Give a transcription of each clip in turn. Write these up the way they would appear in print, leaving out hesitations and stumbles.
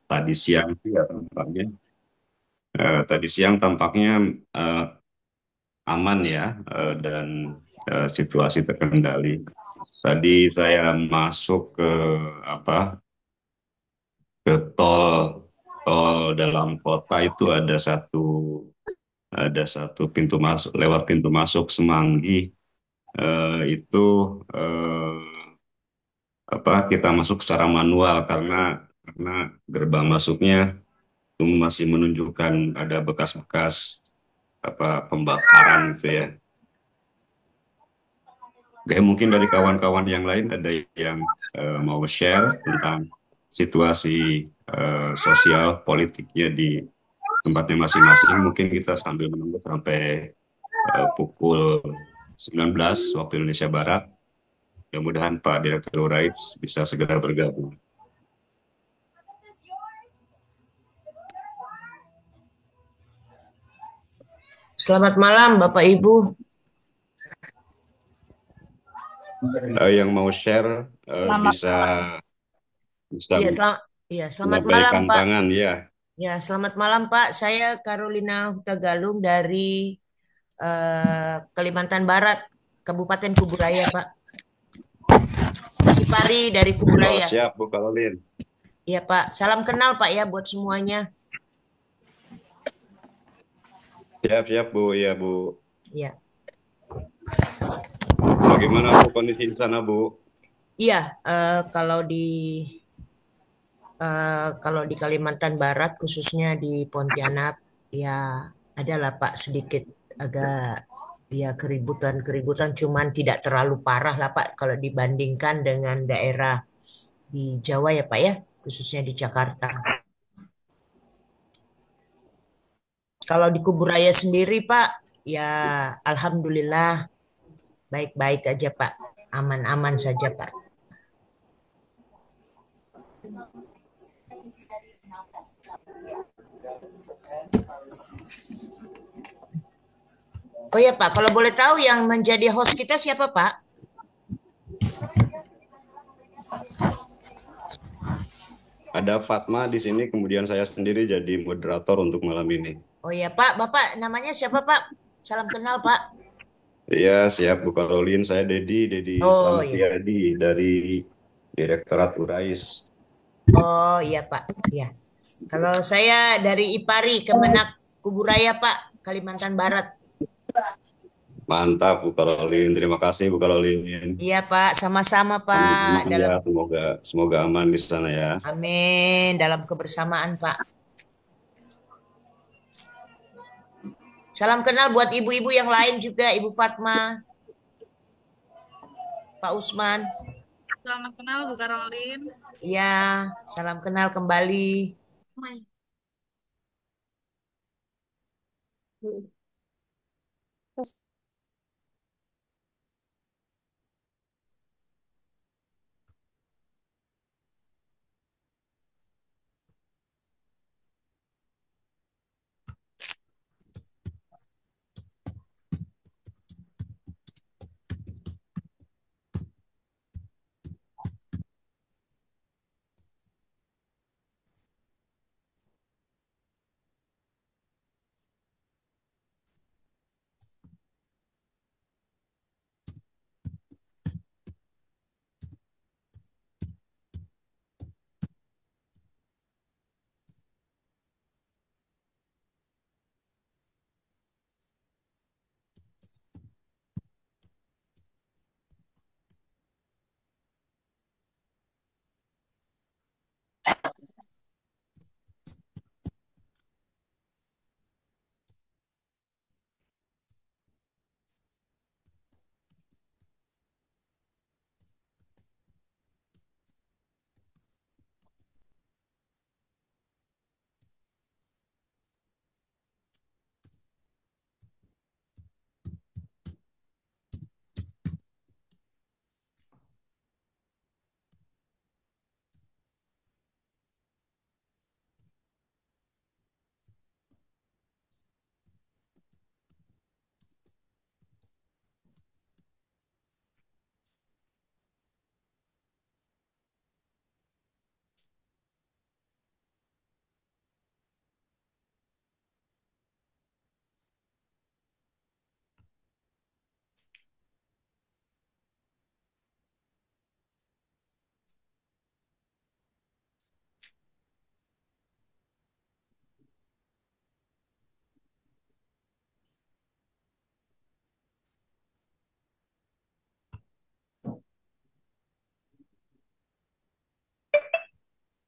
tadi siang sih ya tampaknya. Tadi siang tampaknya eh, aman ya, dan situasi terkendali. Tadi saya masuk ke apa ke tol dalam kota itu ada satu pintu masuk, lewat pintu masuk Semanggi, itu kita masuk secara manual karena gerbang masuknya itu masih menunjukkan ada bekas-bekas pembakaran gitu ya. Kayak mungkin dari kawan-kawan yang lain ada yang mau share tentang situasi sosial politiknya di tempatnya masing-masing. Mungkin kita sambil menunggu sampai pukul 19 waktu Indonesia Barat. Mudah-mudahan Pak Direktur Urais bisa segera bergabung. Selamat malam, Bapak Ibu. Yang mau share Selamat bisa malam. bisa Iya, selamat malam, melambaikan Pak. tangan ya. Ya, selamat malam, Pak. Saya Carolina Hutagalung dari Kalimantan Barat, Kabupaten Kuburaya, Pak. Ipari dari Oh, Kuburaya. siap Bu Karolin. Iya, Pak. Salam kenal, Pak ya, buat semuanya. Siap siap Bu, ya Bu. Iya, Bagaimana Bu kondisi di sana Bu? iya. Kalau di kalau di Kalimantan Barat, khususnya di Pontianak, ya adalah Pak sedikit agak ya keributan-keributan, cuman tidak terlalu parah lah Pak kalau dibandingkan dengan daerah di Jawa ya Pak ya, khususnya di Jakarta. Kalau di Kuburaya sendiri Pak, ya Alhamdulillah baik-baik aja Pak, aman-aman saja Pak. Oh ya Pak, kalau boleh tahu yang menjadi host kita siapa Pak? Ada Fatma di sini, kemudian saya sendiri jadi moderator untuk malam ini. Oh ya Pak, Bapak namanya siapa Pak? Salam kenal Pak. Iya, siap Bu Karolin. Saya Dedi Oh Slamet ya. Riyadi dari Direktorat Urais. Oh iya Pak. Ya. Kalau saya dari Ipari, Kemenak Kuburaya Pak, Kalimantan Barat. Mantap Bu Karolin. Terima kasih Bu Karolin. Iya Pak, sama-sama Pak. Aman ya, Dalam semoga aman di sana ya. amin, dalam kebersamaan Pak. Salam kenal buat ibu-ibu yang lain juga, Ibu Fatma, Pak Usman. Selamat kenal Bu Karolin. Iya, salam kenal kembali.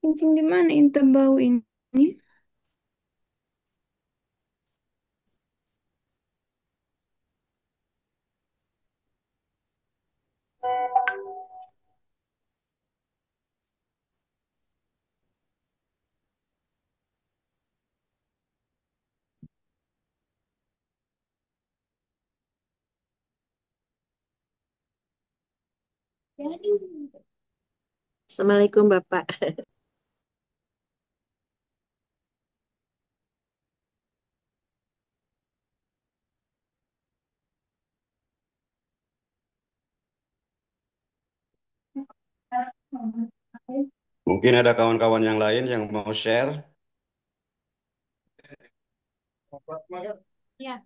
Kencing di mana Intan bau ini? Assalamualaikum Bapak. Mungkin ada kawan-kawan yang lain yang mau share. Ya,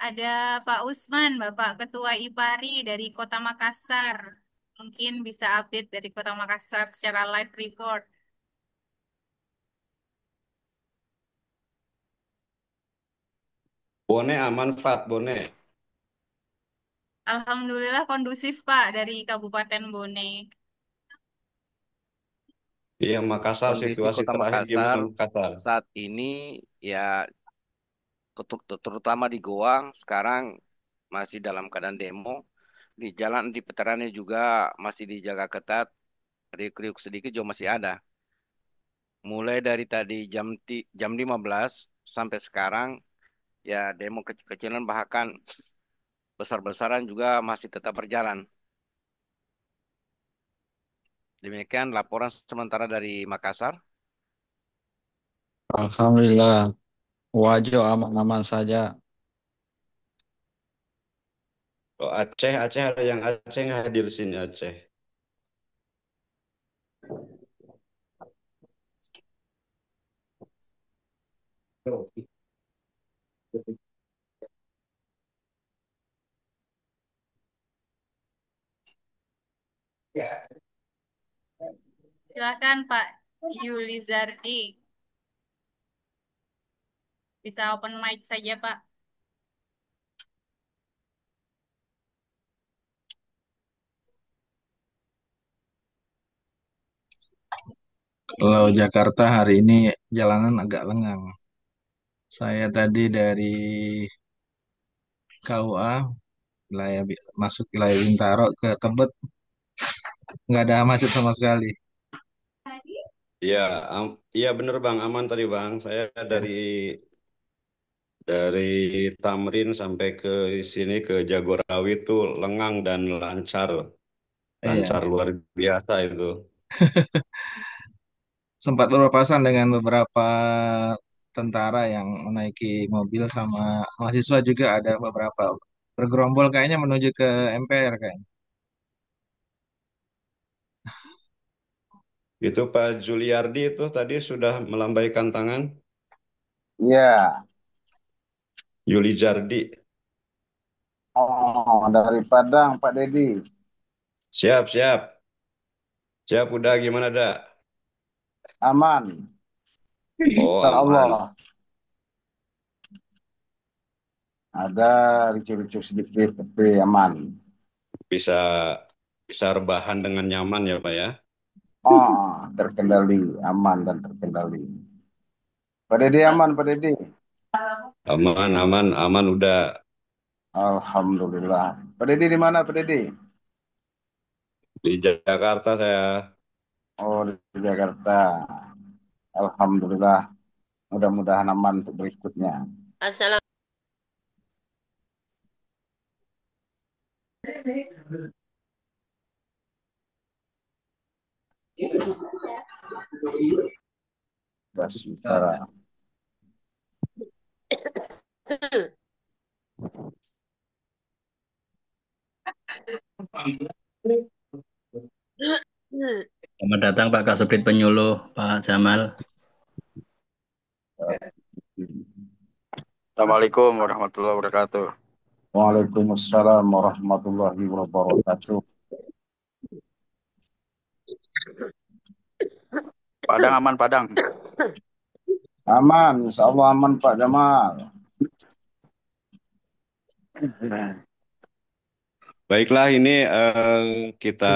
ada Pak Usman, Bapak Ketua IPARI dari Kota Makassar. Mungkin bisa update dari Kota Makassar secara live report. Bone aman, Fat, Bone. Alhamdulillah kondusif Pak dari Kabupaten Bone. Iya, Makassar Kondisi situasi Kota terakhir Makassar gimana Makassar? saat ini ya terutama di Goa sekarang masih dalam keadaan demo. Di jalan di petarannya juga masih dijaga ketat. Kriuk-kriuk sedikit juga masih ada. Mulai dari tadi jam 15 sampai sekarang ya demo kecil-kecilan bahkan besar-besaran juga masih tetap berjalan. Demikian laporan sementara dari Makassar. Alhamdulillah, Wajo aman-aman saja. Oh, Aceh, Aceh ada yang Aceh nggak hadir sini Aceh. Silakan Pak Yuli Zardi. Bisa open mic saja Pak. Kalau Jakarta hari ini jalanan agak lengang. Saya tadi dari KUA masuk wilayah Bintaro ke Tebet nggak ada macet sama sekali. Iya, iya bener Bang, aman tadi Bang. Saya Ya. dari Tamrin sampai ke sini ke Jagorawi itu lengang dan lancar, Iya, lancar luar biasa itu. sempat berpapasan dengan beberapa tentara yang menaiki mobil sama mahasiswa juga ada beberapa bergerombol kayaknya menuju ke MPR kayaknya. Itu Pak Juliardi itu tadi sudah melambaikan tangan. Iya, Yuli Jardi, oh dari Padang Pak Dedi. siap, siap, siap udah gimana dah? Aman, Oh Insya aman, Allah. Ada ricu-ricu sedikit tapi aman. bisa bisa rebahan dengan nyaman ya Pak ya. Oh, terkendali, aman dan terkendali. Pak Dedi aman, Pak Dedi. Aman, aman, aman udah Alhamdulillah. Pak Dedi di mana, Pak Dedi? di Jakarta saya. Oh, di Jakarta. Alhamdulillah. Mudah-mudahan aman untuk berikutnya. Assalamualaikum. Bas Utara. Selamat datang Pak Kasubdit Penyuluh, Pak Jamal. Assalamualaikum warahmatullahi wabarakatuh. Waalaikumsalam warahmatullahi wabarakatuh. Padang aman Padang. Aman, insya Allah aman Pak Jamal. Baiklah ini kita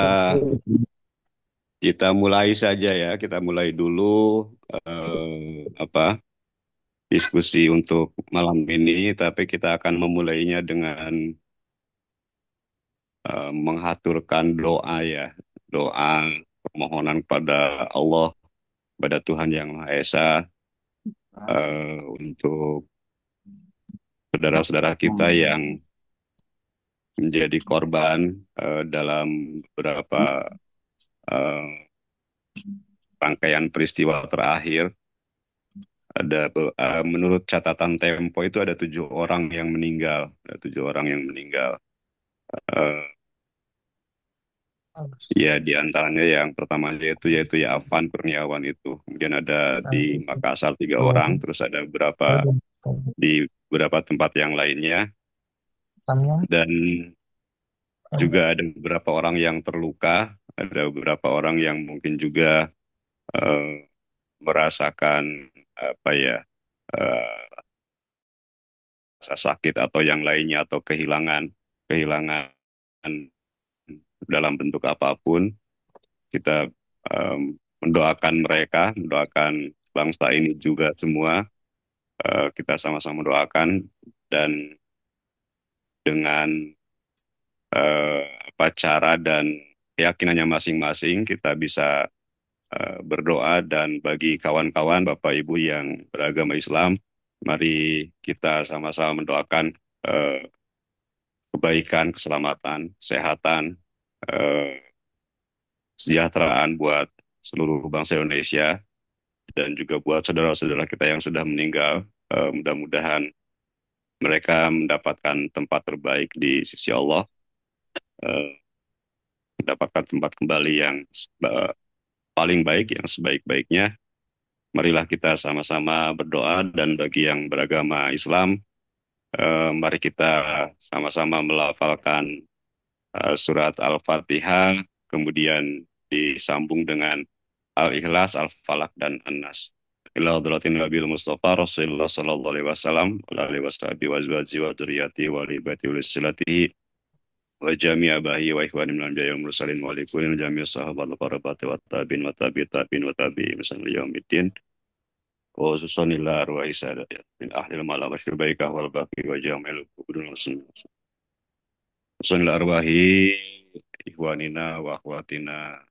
Kita mulai saja ya. Kita mulai dulu apa diskusi untuk malam ini, tapi kita akan memulainya dengan menghaturkan doa ya, doa permohonan kepada Allah, kepada Tuhan Yang Maha Esa, untuk saudara-saudara kita yang menjadi korban dalam beberapa eh, rangkaian peristiwa terakhir. Ada menurut catatan Tempo itu ada 7 orang yang meninggal, ada 7 orang yang meninggal. Eh, Ya, di antaranya yang pertama yaitu ya Afan Kurniawan itu. Kemudian ada di Makassar 3 orang, terus ada di beberapa tempat yang lainnya, dan juga ada beberapa orang yang terluka, ada beberapa orang yang mungkin juga merasakan apa ya rasa sakit atau yang lainnya atau kehilangan dalam bentuk apapun. Kita mendoakan mereka, mendoakan bangsa ini juga semua. Kita sama-sama mendoakan, dan dengan apa cara dan keyakinannya masing-masing kita bisa berdoa. Dan bagi kawan-kawan Bapak Ibu yang beragama Islam, mari kita sama-sama mendoakan kebaikan, keselamatan, kesehatan, kesejahteraan buat seluruh bangsa Indonesia, dan juga buat saudara-saudara kita yang sudah meninggal. Mudah-mudahan mereka mendapatkan tempat terbaik di sisi Allah, mendapatkan tempat kembali yang paling baik, yang sebaik-baiknya. Marilah kita sama-sama berdoa, dan bagi yang beragama Islam, mari kita sama-sama melafalkan surat Al-Fatihah, kemudian disambung dengan Al-Ikhlas, Al-Falak, dan An-Nas. Ila hadratin Nabil Mustafa Rasulullah sallallahu alaihi wasallam wa alihi washabihi wa azwajihi wa dzurriyyatihi wa ali baiti wa silatihi wa jami' abahi wa ikhwani min al-anbiya'i wal mursalin wa li kulli jami' sahabat wa qarabati wa tabi'in wa tabi'in wa tabi'in sampai yaumiddin. Wa susanillah arwahi sadat min ahlil malam wa syubaikah wal baqi wa jami'il qubur muslimin. Susanillah arwahi ikhwanina wa akhwatina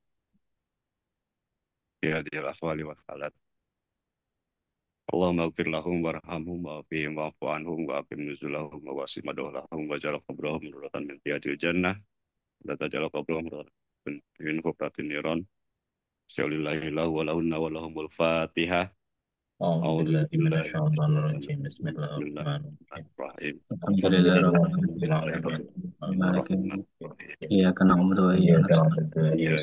fi hadhihi al-ahwali wa halat. Allahumma ighfir lahum warhamhum wa'afihim wa'fu anhum wa'aqim nuzulahum wa wasi' madawlahum waj'al qabrahum nuratan min riyadil jannah la taj'al qabrahum nuratan min hufatin niran. Syaulillahi lahu wa lahunna wa lahumul fatihah. أعوذ بالله من الشيطان الرجيم بسم الله الرحمن الرحيم الحمد لله رب العالمين مالك يوم الدين إياك نعبد وإياك نستعين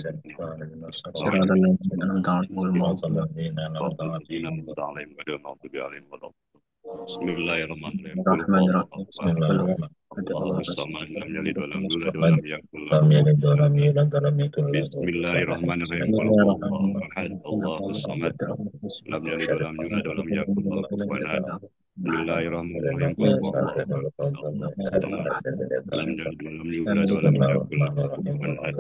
صراط الذين أنعمت عليهم غير المغضوب عليهم Bismillahirrahmanirrahim. الرحمن الرحيم بسم الله الرحمن Allahus samad, lam yalid wa lam yulad wa lam yakul lahu. Bismillahirrahmanirrahim. Qul huwallahu ahad, Allahus samad, lam yalid wa lam yulad wa lam yakul lahu kufuwan ahad. Bismillahirrahmanirrahim. Qul huwallahu ahad, Allahus samad, lam yalid wa lam yulad wa lam yakul lahu kufuwan ahad.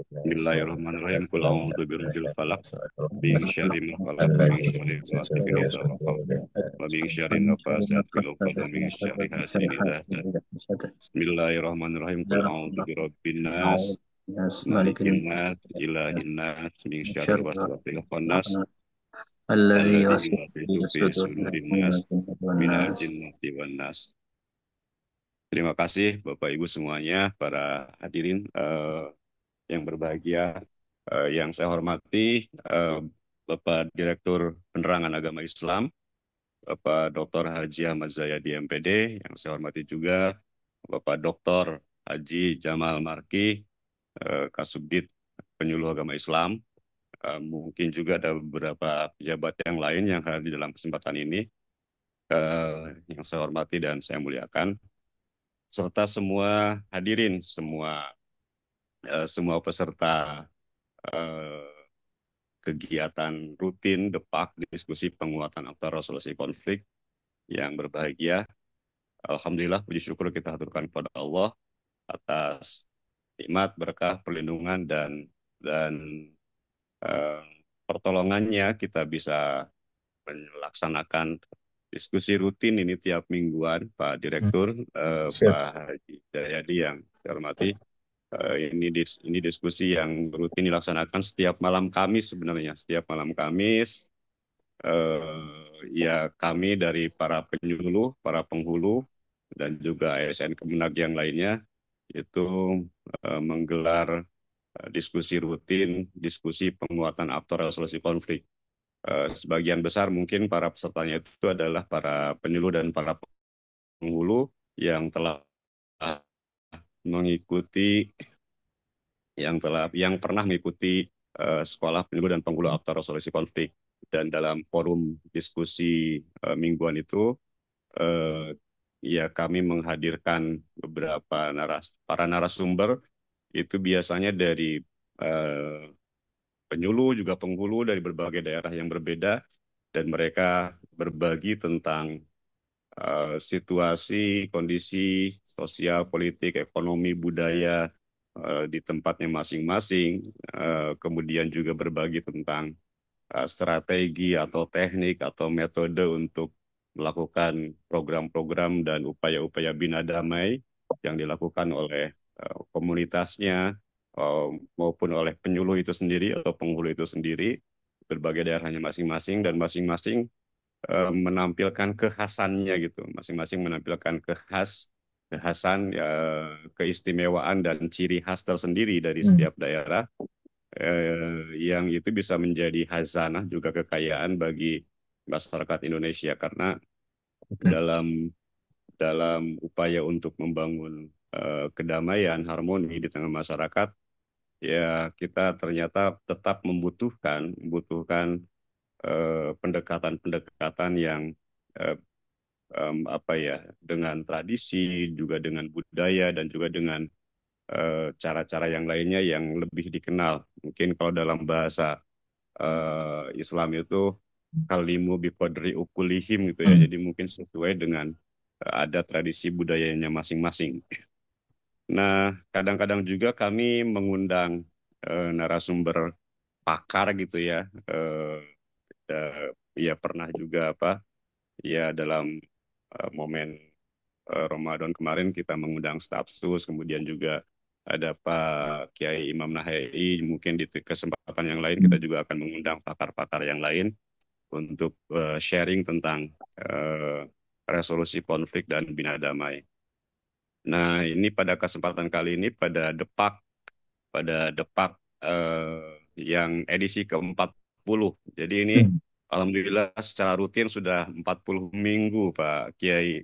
Bismillahirrahmanirrahim. Qul a'udzu birabbil falaq, min syarri ma khalaq, min syarri ghasiqin idza waqab, wa min syarri nafasati fil 'uqad, wa min syarri hasidin idza hasad. Bismillahirrahmanirrahim. Qul a'udzu birabbin nas, malikin nas, ilahin nas, min syarri waswasil khannas, الذي alladzi يوسوس yuwaswisu في fi صدور sudurin الناس nas, minal jinnati wan nas. Terima kasih Bapak Ibu semuanya, para hadirin yang berbahagia, yang saya hormati Bapak Direktur Penerangan Agama Islam, Bapak Dr. Haji Ahmad Zayadi MPD, yang saya hormati juga Bapak Dr. Haji Jamal Marki, Kasubdit Penyuluh Agama Islam. Mungkin juga ada beberapa pejabat yang lain yang hadir dalam kesempatan ini, yang saya hormati dan saya muliakan, serta semua hadirin, semua peserta kegiatan rutin DEPAK, diskusi penguatan aktor resolusi konflik, yang berbahagia. Alhamdulillah, puji syukur kita haturkan kepada Allah atas nikmat, berkah, perlindungan, dan eh, pertolongannya kita bisa melaksanakan diskusi rutin ini tiap mingguan, Pak Direktur, Siap. Pak Haji Jayadi yang saya hormati. Ini diskusi yang rutin dilaksanakan setiap malam Kamis sebenarnya, setiap malam Kamis. Ya kami dari para penyuluh, para penghulu, dan juga ASN Kemenag yang lainnya itu menggelar diskusi rutin, diskusi penguatan aktor resolusi konflik. Sebagian besar mungkin para pesertanya itu adalah para penyuluh dan para penghulu yang telah mengikuti yang pernah mengikuti sekolah penyuluh dan penghulu aktor resolusi konflik, dan dalam forum diskusi mingguan itu ya kami menghadirkan beberapa para narasumber itu biasanya dari penyuluh juga penghulu dari berbagai daerah yang berbeda, dan mereka berbagi tentang situasi, kondisi sosial, politik, ekonomi, budaya di tempatnya masing-masing, kemudian juga berbagi tentang strategi atau teknik atau metode untuk melakukan program-program dan upaya-upaya bina damai yang dilakukan oleh komunitasnya maupun oleh penyuluh itu sendiri atau penghulu itu sendiri, berbagai daerahnya masing-masing, dan masing-masing menampilkan kekhasannya gitu, masing-masing menampilkan kekhasan, keistimewaan dan ciri khas tersendiri dari setiap daerah, yang itu bisa menjadi khazanah juga kekayaan bagi masyarakat Indonesia, karena dalam upaya untuk membangun kedamaian, harmoni di tengah masyarakat, ya kita ternyata tetap membutuhkan pendekatan-pendekatan yang apa ya, dengan tradisi, juga dengan budaya, dan juga dengan cara-cara yang lainnya yang lebih dikenal. Mungkin kalau dalam bahasa Islam itu kalimu biqadri ukulihim gitu ya. Jadi mungkin sesuai dengan adat tradisi budayanya masing-masing. Nah, kadang-kadang juga kami mengundang narasumber pakar gitu ya. Ya pernah juga ya dalam momen Ramadan kemarin kita mengundang staf sus, kemudian juga ada Pak Kiai Imam Nahai. Mungkin di kesempatan yang lain kita juga akan mengundang pakar-pakar yang lain untuk sharing tentang resolusi konflik dan bina damai. Nah, ini pada kesempatan kali ini pada depak yang edisi ke-40. Jadi ini alhamdulillah secara rutin sudah 40 minggu Pak Kiai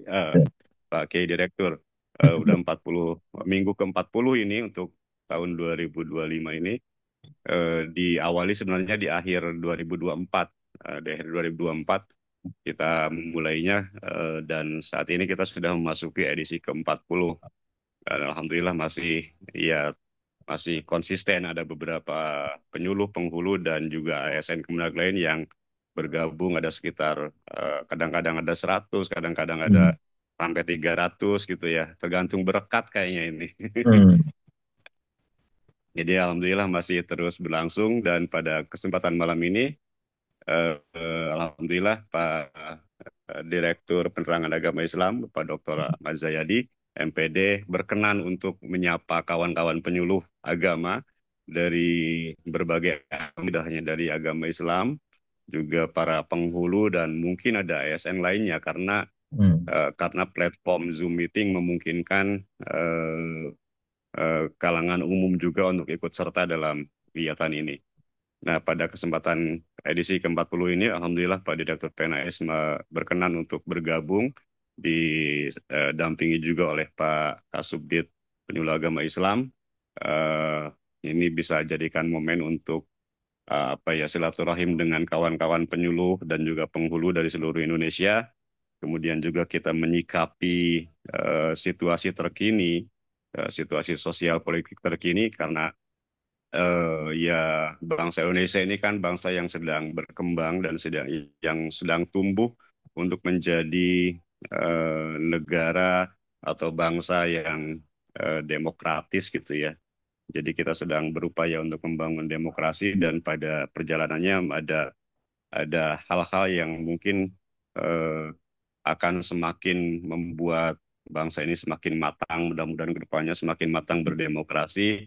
Direktur. Udah 40 minggu ke-40 ini untuk tahun 2025 ini. Diawali sebenarnya di akhir 2024. Di akhir 2024 kita memulainya, dan saat ini kita sudah memasuki edisi ke-40. Dan alhamdulillah masih konsisten, ada beberapa penyuluh, penghulu, dan juga ASN Kemenag lain yang bergabung, ada sekitar kadang-kadang ada 100, kadang-kadang ada sampai 300 gitu ya, tergantung berkat kayaknya ini. Jadi alhamdulillah masih terus berlangsung, dan pada kesempatan malam ini alhamdulillah Pak Direktur Penerangan Agama Islam, Pak Dr. Ahmad Zayadi, MPD, berkenan untuk menyapa kawan-kawan penyuluh agama dari berbagai agama, tidak hanya dari agama Islam, juga para penghulu, dan mungkin ada ASN lainnya, karena platform Zoom meeting memungkinkan kalangan umum juga untuk ikut serta dalam kegiatan ini. Nah, pada kesempatan edisi ke-40 ini, alhamdulillah Pak Direktur PNAS berkenan untuk bergabung, didampingi juga oleh Pak Kasubdit Penyuluh Agama Islam. Ini bisa jadikan momen untuk silaturahim dengan kawan-kawan penyuluh dan juga penghulu dari seluruh Indonesia. Kemudian juga kita menyikapi situasi terkini, situasi sosial politik terkini, karena ya bangsa Indonesia ini kan bangsa yang sedang berkembang dan yang sedang tumbuh untuk menjadi negara atau bangsa yang demokratis gitu ya. Jadi kita sedang berupaya untuk membangun demokrasi dan pada perjalanannya ada hal-hal yang mungkin eh, akan semakin membuat bangsa ini semakin matang, mudah-mudahan ke depannya semakin matang berdemokrasi.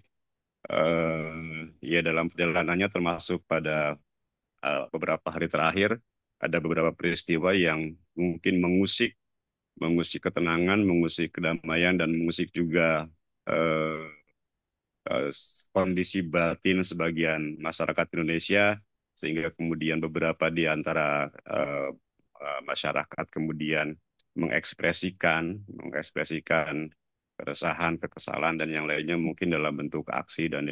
Ya dalam perjalanannya termasuk pada beberapa hari terakhir ada beberapa peristiwa yang mungkin mengusik ketenangan, mengusik kedamaian dan mengusik juga eh, kondisi batin sebagian masyarakat Indonesia sehingga kemudian beberapa di antara masyarakat kemudian mengekspresikan keresahan, kekesalan dan yang lainnya mungkin dalam bentuk aksi dan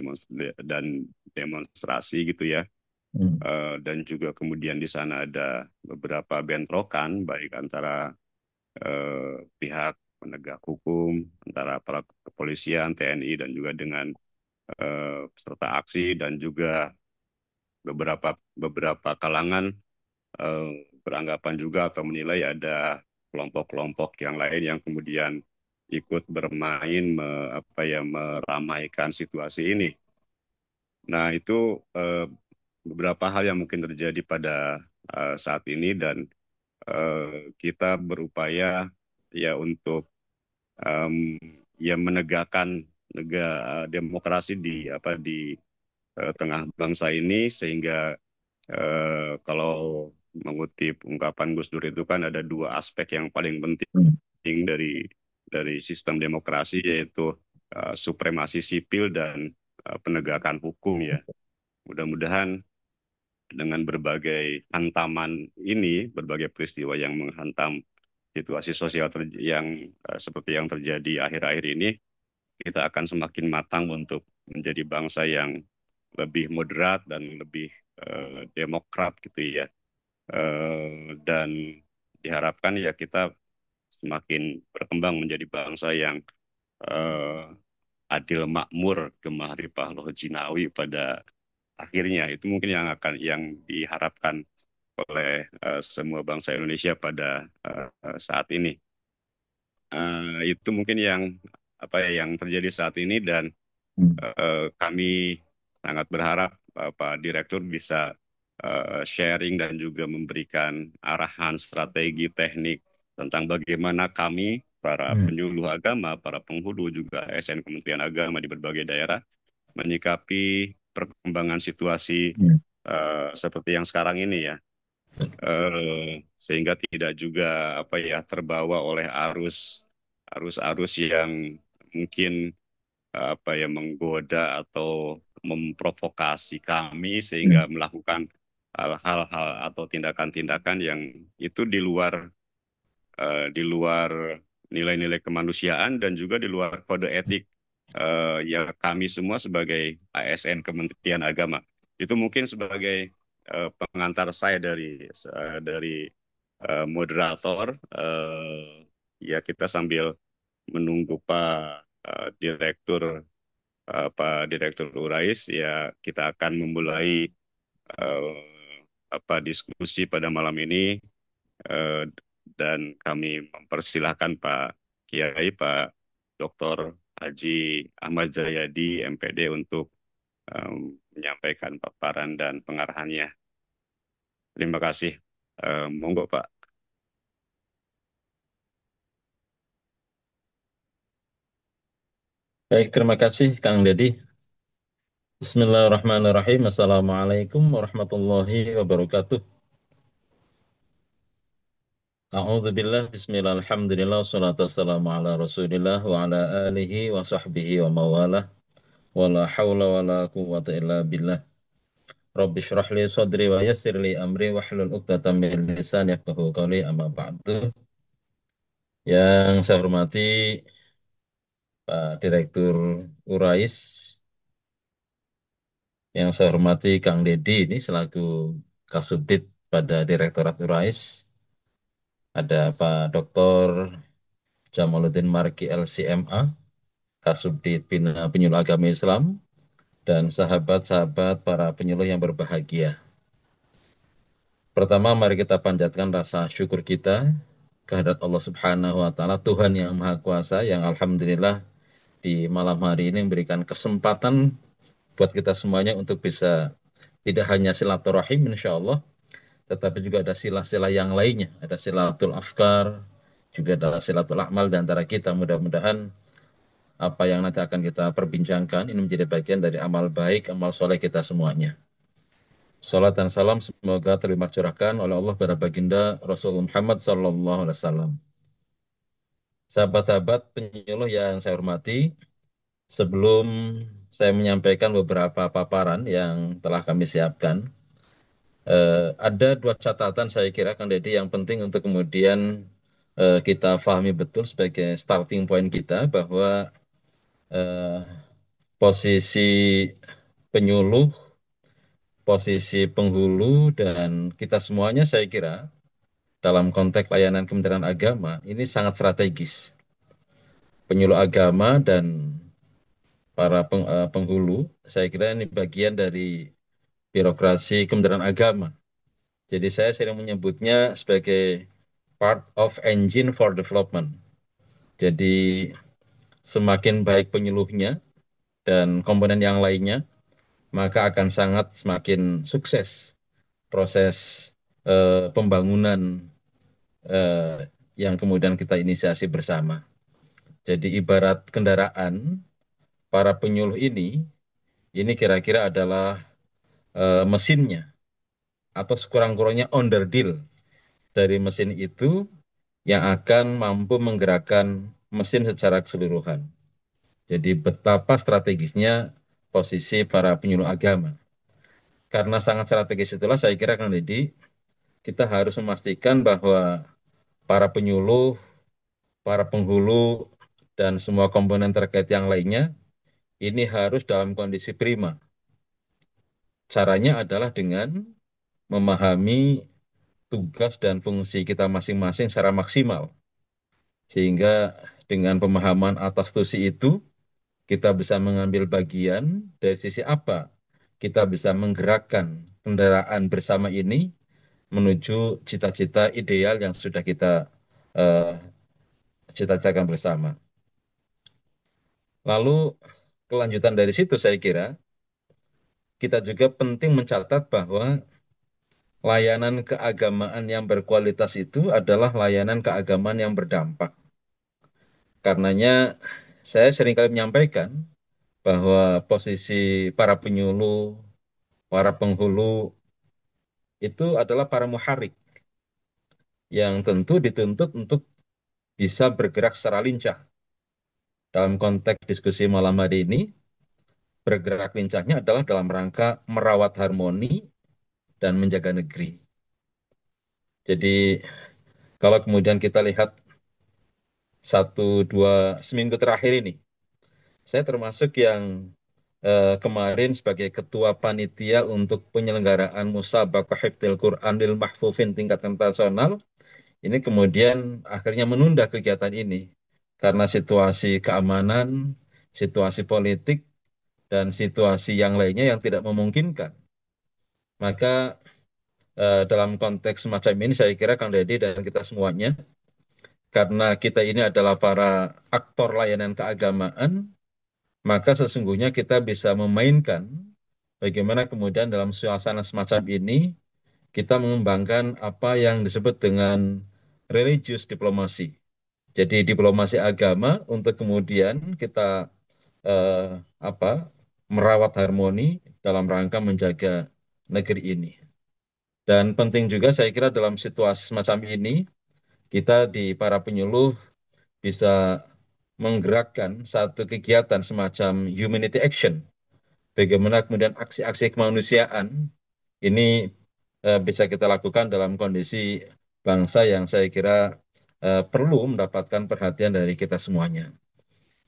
demonstrasi gitu ya. Dan juga kemudian di sana ada beberapa bentrokan baik antara pihak penegak hukum, antara para kepolisian, TNI dan juga dengan peserta aksi dan juga beberapa kalangan beranggapan juga atau menilai ada kelompok-kelompok yang lain yang kemudian ikut bermain meramaikan situasi ini. Nah, itu beberapa hal yang mungkin terjadi pada saat ini dan kita berupaya ya untuk ya menegakkan demokrasi di tengah bangsa ini sehingga kalau mengutip ungkapan Gus Dur itu kan ada dua aspek yang paling penting dari sistem demokrasi yaitu supremasi sipil dan penegakan hukum ya. Mudah-mudahan dengan berbagai hantaman ini, berbagai peristiwa yang menghantam situasi sosial yang seperti yang terjadi akhir-akhir ini, kita akan semakin matang untuk menjadi bangsa yang lebih moderat dan lebih demokrat gitu ya. Dan diharapkan ya kita semakin berkembang menjadi bangsa yang adil makmur gemah ripah loh jinawi pada akhirnya. Itu mungkin yang diharapkan oleh semua bangsa Indonesia pada saat ini. Itu mungkin yang terjadi saat ini dan kami sangat berharap Pak Direktur bisa sharing dan juga memberikan arahan strategi teknik tentang bagaimana kami para penyuluh agama, para penghulu juga ASN Kementerian Agama di berbagai daerah menyikapi perkembangan situasi seperti yang sekarang ini ya. Sehingga tidak juga terbawa oleh arus yang mungkin menggoda atau memprovokasi kami sehingga melakukan hal-hal atau tindakan-tindakan yang itu di luar nilai-nilai kemanusiaan dan juga di luar kode etik yang kami semua sebagai ASN Kementerian Agama. Itu mungkin sebagai pengantar saya dari moderator. Ya kita sambil menunggu Pak Direktur Urais ya kita akan memulai diskusi pada malam ini dan kami mempersilahkan Pak Kiai Pak Dr. Haji Ahmad Jayadi MPD untuk menyampaikan paparan dan pengarahannya. Terima kasih. Monggo Pak. Baik, terima kasih Kang Dedi. Bismillahirrahmanirrahim. Assalamualaikum warahmatullahi wabarakatuh. A'udzubillah, bismillah, alhamdulillah, wassalatu wassalamu ala rasulillah wa ala alihi wa sahbihi wa mawalah wa la hawla wa la quwwata illa billah. Rabbi syrah li sadri wa yassir li amri wa hlul 'uqdatam min lisani yafqahu qawli amma ba'du. Yang saya hormati Pak Direktur Urais, yang saya hormati Kang Dedi ini selaku Kasubdit pada Direktorat Urais, ada Pak Dr. Jamaluddin Marki LCMA, Kasubdit Bina Penyuluh Agama Islam, dan sahabat-sahabat para penyuluh yang berbahagia. Pertama, mari kita panjatkan rasa syukur kita kehadirat Allah Subhanahu wa Ta'ala, Tuhan yang Maha Kuasa, yang alhamdulillah di malam hari ini memberikan kesempatan buat kita semuanya untuk bisa tidak hanya silaturahim insya Allah, tetapi juga ada sila-sila yang lainnya, ada silatul afkar, juga ada silatul amal di antara kita. Mudah-mudahan apa yang nanti akan kita perbincangkan ini menjadi bagian dari amal baik, amal soleh kita semuanya. Salat dan salam semoga terima curahkan oleh Allah kepada baginda Rasulullah Muhammad Sallallahu Alaihi Wasallam. Sahabat-sahabat penyuluh yang saya hormati, sebelum saya menyampaikan beberapa paparan yang telah kami siapkan, ada dua catatan saya kira Kang Deddy yang penting untuk kemudian kita pahami betul sebagai starting point kita bahwa eh, posisi penyuluh, posisi penghulu, dan kita semuanya saya kira dalam konteks layanan Kementerian Agama ini sangat strategis. Penyuluh agama dan para penghulu, saya kira ini bagian dari birokrasi Kementerian Agama. Jadi saya sering menyebutnya sebagai part of engine for development. Jadi semakin baik penyuluhnya dan komponen yang lainnya, maka akan sangat semakin sukses proses pembangunan yang kemudian kita inisiasi bersama. Jadi ibarat kendaraan, para penyuluh ini kira-kira adalah mesinnya atau sekurang-kurangnya onderdil dari mesin itu yang akan mampu menggerakkan mesin secara keseluruhan. Jadi betapa strategisnya posisi para penyuluh agama. Karena sangat strategis itulah saya kira Kang Deddy, kita harus memastikan bahwa para penyuluh, para penghulu, dan semua komponen terkait yang lainnya ini harus dalam kondisi prima. Caranya adalah dengan memahami tugas dan fungsi kita masing-masing secara maksimal. Sehingga dengan pemahaman atas tusi itu, kita bisa mengambil bagian dari sisi apa kita bisa menggerakkan kendaraan bersama ini menuju cita-cita ideal yang sudah kita cita-citakan bersama. Lalu kelanjutan dari situ saya kira kita juga penting mencatat bahwa layanan keagamaan yang berkualitas itu adalah layanan keagamaan yang berdampak. Karenanya saya seringkali menyampaikan bahwa posisi para penyuluh, para penghulu itu adalah para muharik yang tentu dituntut untuk bisa bergerak secara lincah. Dalam konteks diskusi malam hari ini, bergerak lincahnya adalah dalam rangka merawat harmoni dan menjaga negeri. Jadi kalau kemudian kita lihat seminggu terakhir ini, saya termasuk yang kemarin sebagai ketua panitia untuk penyelenggaraan musabaqah hifdzil Quran lil mahfufin tingkat internasional, ini kemudian akhirnya menunda kegiatan ini karena situasi keamanan, situasi politik, dan situasi yang lainnya yang tidak memungkinkan. Maka dalam konteks semacam ini saya kira Kang Deddy dan kita semuanya, karena kita ini adalah para aktor layanan keagamaan, maka sesungguhnya kita bisa memainkan bagaimana kemudian dalam suasana semacam ini kita mengembangkan apa yang disebut dengan religious diplomasi. Jadi diplomasi agama untuk kemudian kita merawat harmoni dalam rangka menjaga negeri ini. Dan penting juga saya kira dalam situasi semacam ini kita di para penyuluh bisa menggerakkan satu kegiatan semacam humanity action. Bagaimana kemudian aksi-aksi kemanusiaan ini bisa kita lakukan dalam kondisi bangsa yang saya kira perlu mendapatkan perhatian dari kita semuanya.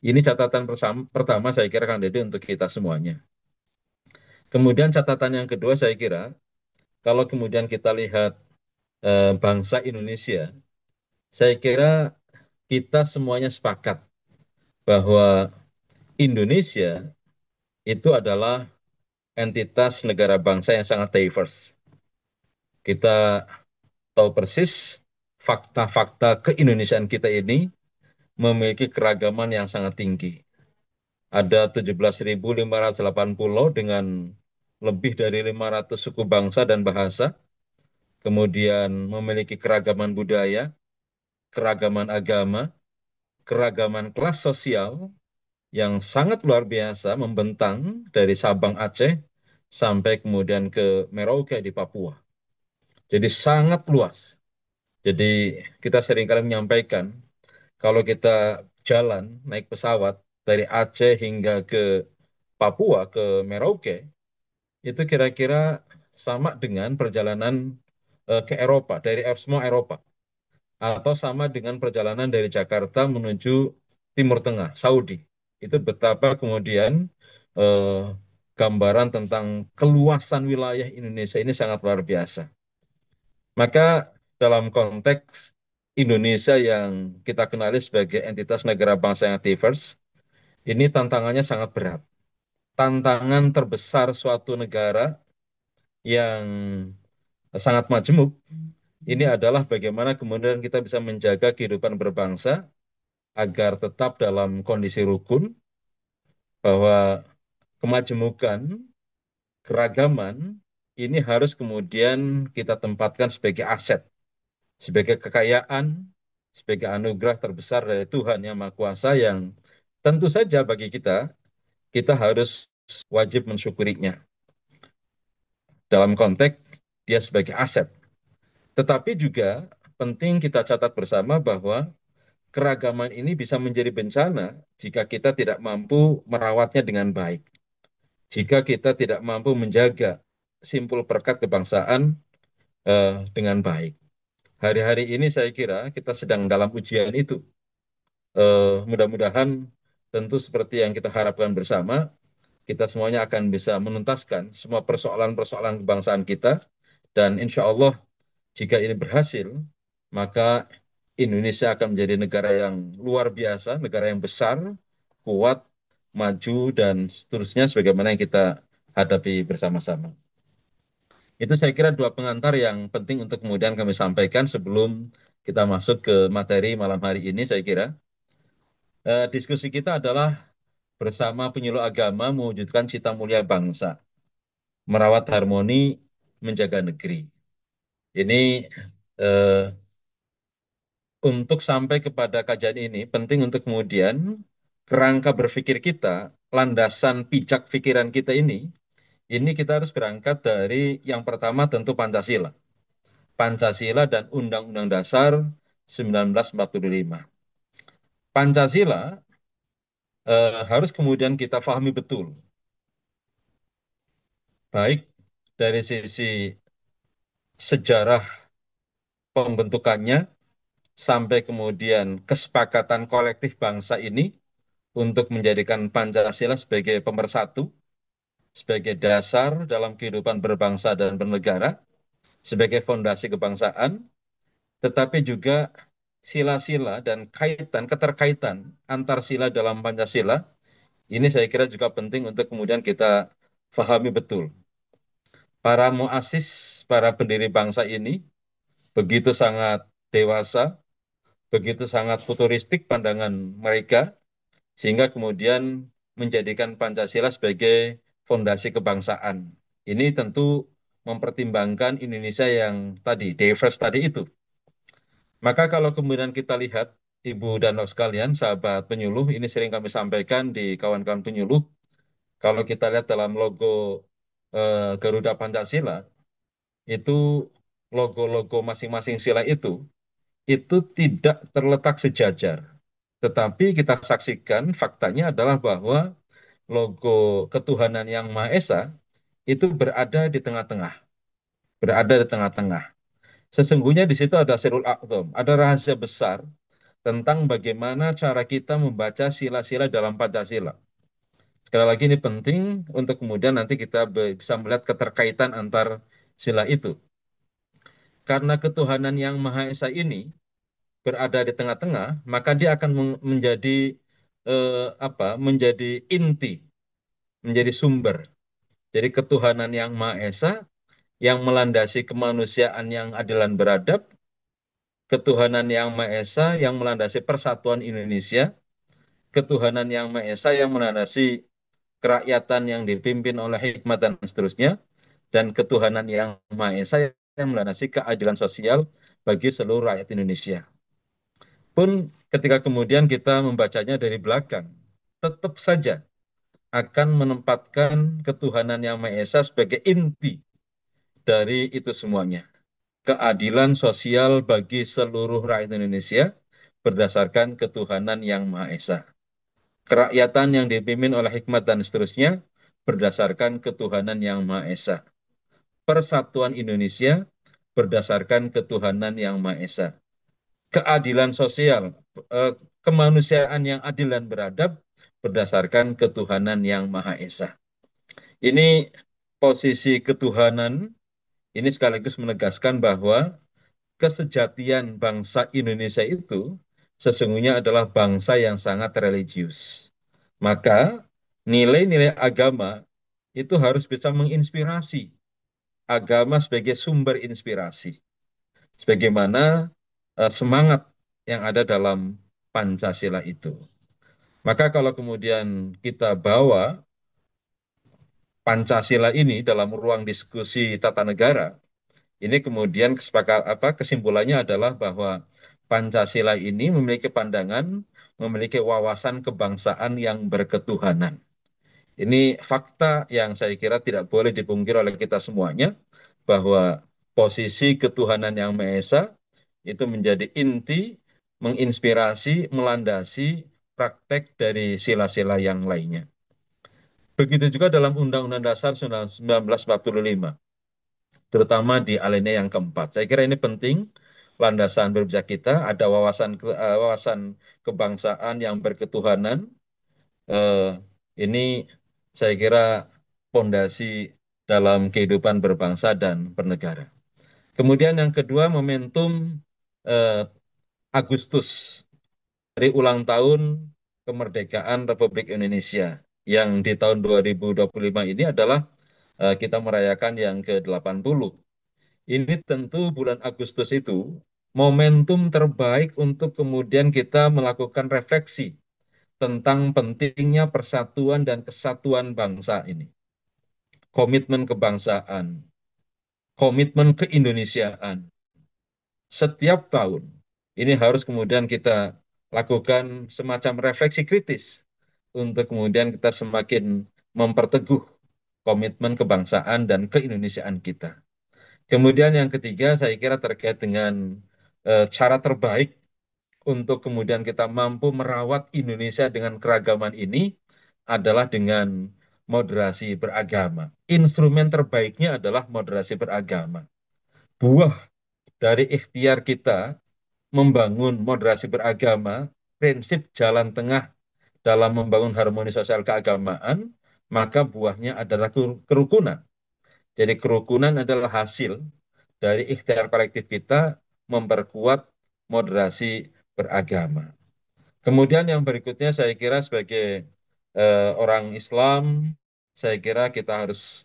Ini catatan pertama saya kira Kang Deddy untuk kita semuanya. Kemudian catatan yang kedua saya kira, kalau kemudian kita lihat bangsa Indonesia, saya kira kita semuanya sepakat bahwa Indonesia itu adalah entitas negara bangsa yang sangat diverse. Kita tahu persis fakta-fakta keindonesiaan kita ini memiliki keragaman yang sangat tinggi. Ada 17.508 pulau dengan lebih dari 500 suku bangsa dan bahasa, kemudian memiliki keragaman budaya, keragaman agama, keragaman kelas sosial yang sangat luar biasa membentang dari Sabang Aceh sampai kemudian ke Merauke di Papua. Jadi sangat luas. Jadi kita seringkali menyampaikan kalau kita jalan naik pesawat dari Aceh hingga ke Papua ke Merauke itu kira-kira sama dengan perjalanan ke Eropa dari semua Eropa atau sama dengan perjalanan dari Jakarta menuju Timur Tengah, Saudi. Itu betapa kemudian eh, gambaran tentang keluasan wilayah Indonesia ini sangat luar biasa. Maka dalam konteks Indonesia yang kita kenali sebagai entitas negara bangsa yang diverse, ini tantangannya sangat berat. Tantangan terbesar suatu negara yang sangat majemuk ini adalah bagaimana kemudian kita bisa menjaga kehidupan berbangsa agar tetap dalam kondisi rukun, bahwa kemajemukan, keragaman ini harus kemudian kita tempatkan sebagai aset, sebagai kekayaan, sebagai anugerah terbesar dari Tuhan Yang Maha Kuasa yang tentu saja bagi kita, kita harus wajib mensyukurinya. Dalam konteks dia sebagai aset. Tetapi juga penting kita catat bersama bahwa keragaman ini bisa menjadi bencana jika kita tidak mampu merawatnya dengan baik. Jika kita tidak mampu menjaga simpul perekat kebangsaan dengan baik. Hari-hari ini saya kira kita sedang dalam ujian itu. Mudah-mudahan tentu seperti yang kita harapkan bersama, kita semuanya akan bisa menuntaskan semua persoalan-persoalan kebangsaan kita, dan insya Allah jika ini berhasil, maka Indonesia akan menjadi negara yang luar biasa, negara yang besar, kuat, maju, dan seterusnya sebagaimana yang kita hadapi bersama-sama. Itu saya kira dua pengantar yang penting untuk kemudian kami sampaikan sebelum kita masuk ke materi malam hari ini. Saya kira diskusi kita adalah bersama penyuluh agama mewujudkan cita mulia bangsa, merawat harmoni, menjaga negeri. Ini untuk sampai kepada kajian ini penting untuk kemudian kerangka berpikir kita, landasan pijak pikiran kita ini kita harus berangkat dari yang pertama tentu Pancasila. Pancasila dan Undang-Undang Dasar 1945. Pancasila harus kemudian kita pahami betul. Baik dari sisi sejarah pembentukannya sampai kemudian kesepakatan kolektif bangsa ini untuk menjadikan Pancasila sebagai pemersatu, sebagai dasar dalam kehidupan berbangsa dan bernegara, sebagai fondasi kebangsaan, tetapi juga sila-sila dan keterkaitan antar sila dalam Pancasila, ini saya kira juga penting untuk kemudian kita pahami betul. Para muasis, para pendiri bangsa ini begitu sangat dewasa, begitu sangat futuristik pandangan mereka, sehingga kemudian menjadikan Pancasila sebagai fondasi kebangsaan. Ini tentu mempertimbangkan Indonesia yang tadi, diverse tadi itu. Maka kalau kemudian kita lihat, Ibu dan Bapak sekalian, sahabat penyuluh, ini sering kami sampaikan di kawan-kawan penyuluh, kalau kita lihat dalam logo Garuda Pancasila, itu logo-logo masing-masing sila itu tidak terletak sejajar. Tetapi kita saksikan faktanya adalah bahwa logo ketuhanan yang Maha Esa itu berada di tengah-tengah. Berada di tengah-tengah. Sesungguhnya di situ ada sirul a'zam, ada rahasia besar tentang bagaimana cara kita membaca sila-sila dalam Pancasila. Sekali lagi ini penting untuk kemudian nanti kita bisa melihat keterkaitan antar sila itu. Karena ketuhanan yang Maha Esa ini berada di tengah-tengah, maka dia akan menjadi menjadi inti, menjadi sumber. Jadi ketuhanan yang Maha Esa yang melandasi kemanusiaan yang adil dan beradab, ketuhanan yang Maha Esa yang melandasi persatuan Indonesia, ketuhanan yang Maha Esa yang melandasi kerakyatan yang dipimpin oleh hikmat dan seterusnya, dan ketuhanan yang Maha Esa yang melandasi keadilan sosial bagi seluruh rakyat Indonesia. Pun ketika kemudian kita membacanya dari belakang, tetap saja akan menempatkan ketuhanan yang Maha Esa sebagai inti dari itu semuanya. Keadilan sosial bagi seluruh rakyat Indonesia berdasarkan ketuhanan yang Maha Esa. Kerakyatan yang dipimpin oleh hikmat dan seterusnya berdasarkan ketuhanan yang Maha Esa. Persatuan Indonesia berdasarkan ketuhanan yang Maha Esa. Keadilan sosial, kemanusiaan yang adil dan beradab berdasarkan ketuhanan yang Maha Esa. Ini posisi ketuhanan, ini sekaligus menegaskan bahwa kesejatian bangsa Indonesia itu sesungguhnya adalah bangsa yang sangat religius. Maka nilai-nilai agama itu harus bisa menginspirasi agama sebagai sumber inspirasi. Sebagaimana semangat yang ada dalam Pancasila itu. Maka kalau kemudian kita bawa Pancasila ini dalam ruang diskusi tata negara, ini kemudian kesimpulannya adalah bahwa Pancasila ini memiliki pandangan, memiliki wawasan kebangsaan yang berketuhanan. Ini fakta yang saya kira tidak boleh dipungkiri oleh kita semuanya, bahwa posisi ketuhanan yang Maha Esa itu menjadi inti, menginspirasi, melandasi praktek dari sila-sila yang lainnya. Begitu juga dalam Undang-Undang Dasar 1945, terutama di alinea yang keempat. Saya kira ini penting, landasan berbijak kita, ada wawasan kebangsaan yang berketuhanan. Ini saya kira fondasi dalam kehidupan berbangsa dan bernegara. Kemudian yang kedua, momentum Agustus, dari ulang tahun kemerdekaan Republik Indonesia, yang di tahun 2025 ini adalah kita merayakan yang ke-80. Ini tentu bulan Agustus itu momentum terbaik untuk kemudian kita melakukan refleksi tentang pentingnya persatuan dan kesatuan bangsa ini. Komitmen kebangsaan, komitmen keindonesiaan. Setiap tahun ini harus kemudian kita lakukan semacam refleksi kritis untuk kemudian kita semakin memperteguh komitmen kebangsaan dan keindonesiaan kita. Kemudian yang ketiga saya kira terkait dengan cara terbaik untuk kemudian kita mampu merawat Indonesia dengan keragaman ini adalah dengan moderasi beragama. Instrumen terbaiknya adalah moderasi beragama. Buah dari ikhtiar kita membangun moderasi beragama, prinsip jalan tengah dalam membangun harmoni sosial keagamaan, maka buahnya adalah kerukunan. Jadi kerukunan adalah hasil dari ikhtiar kolektif kita memperkuat moderasi beragama. Kemudian yang berikutnya saya kira sebagai orang Islam, saya kira kita harus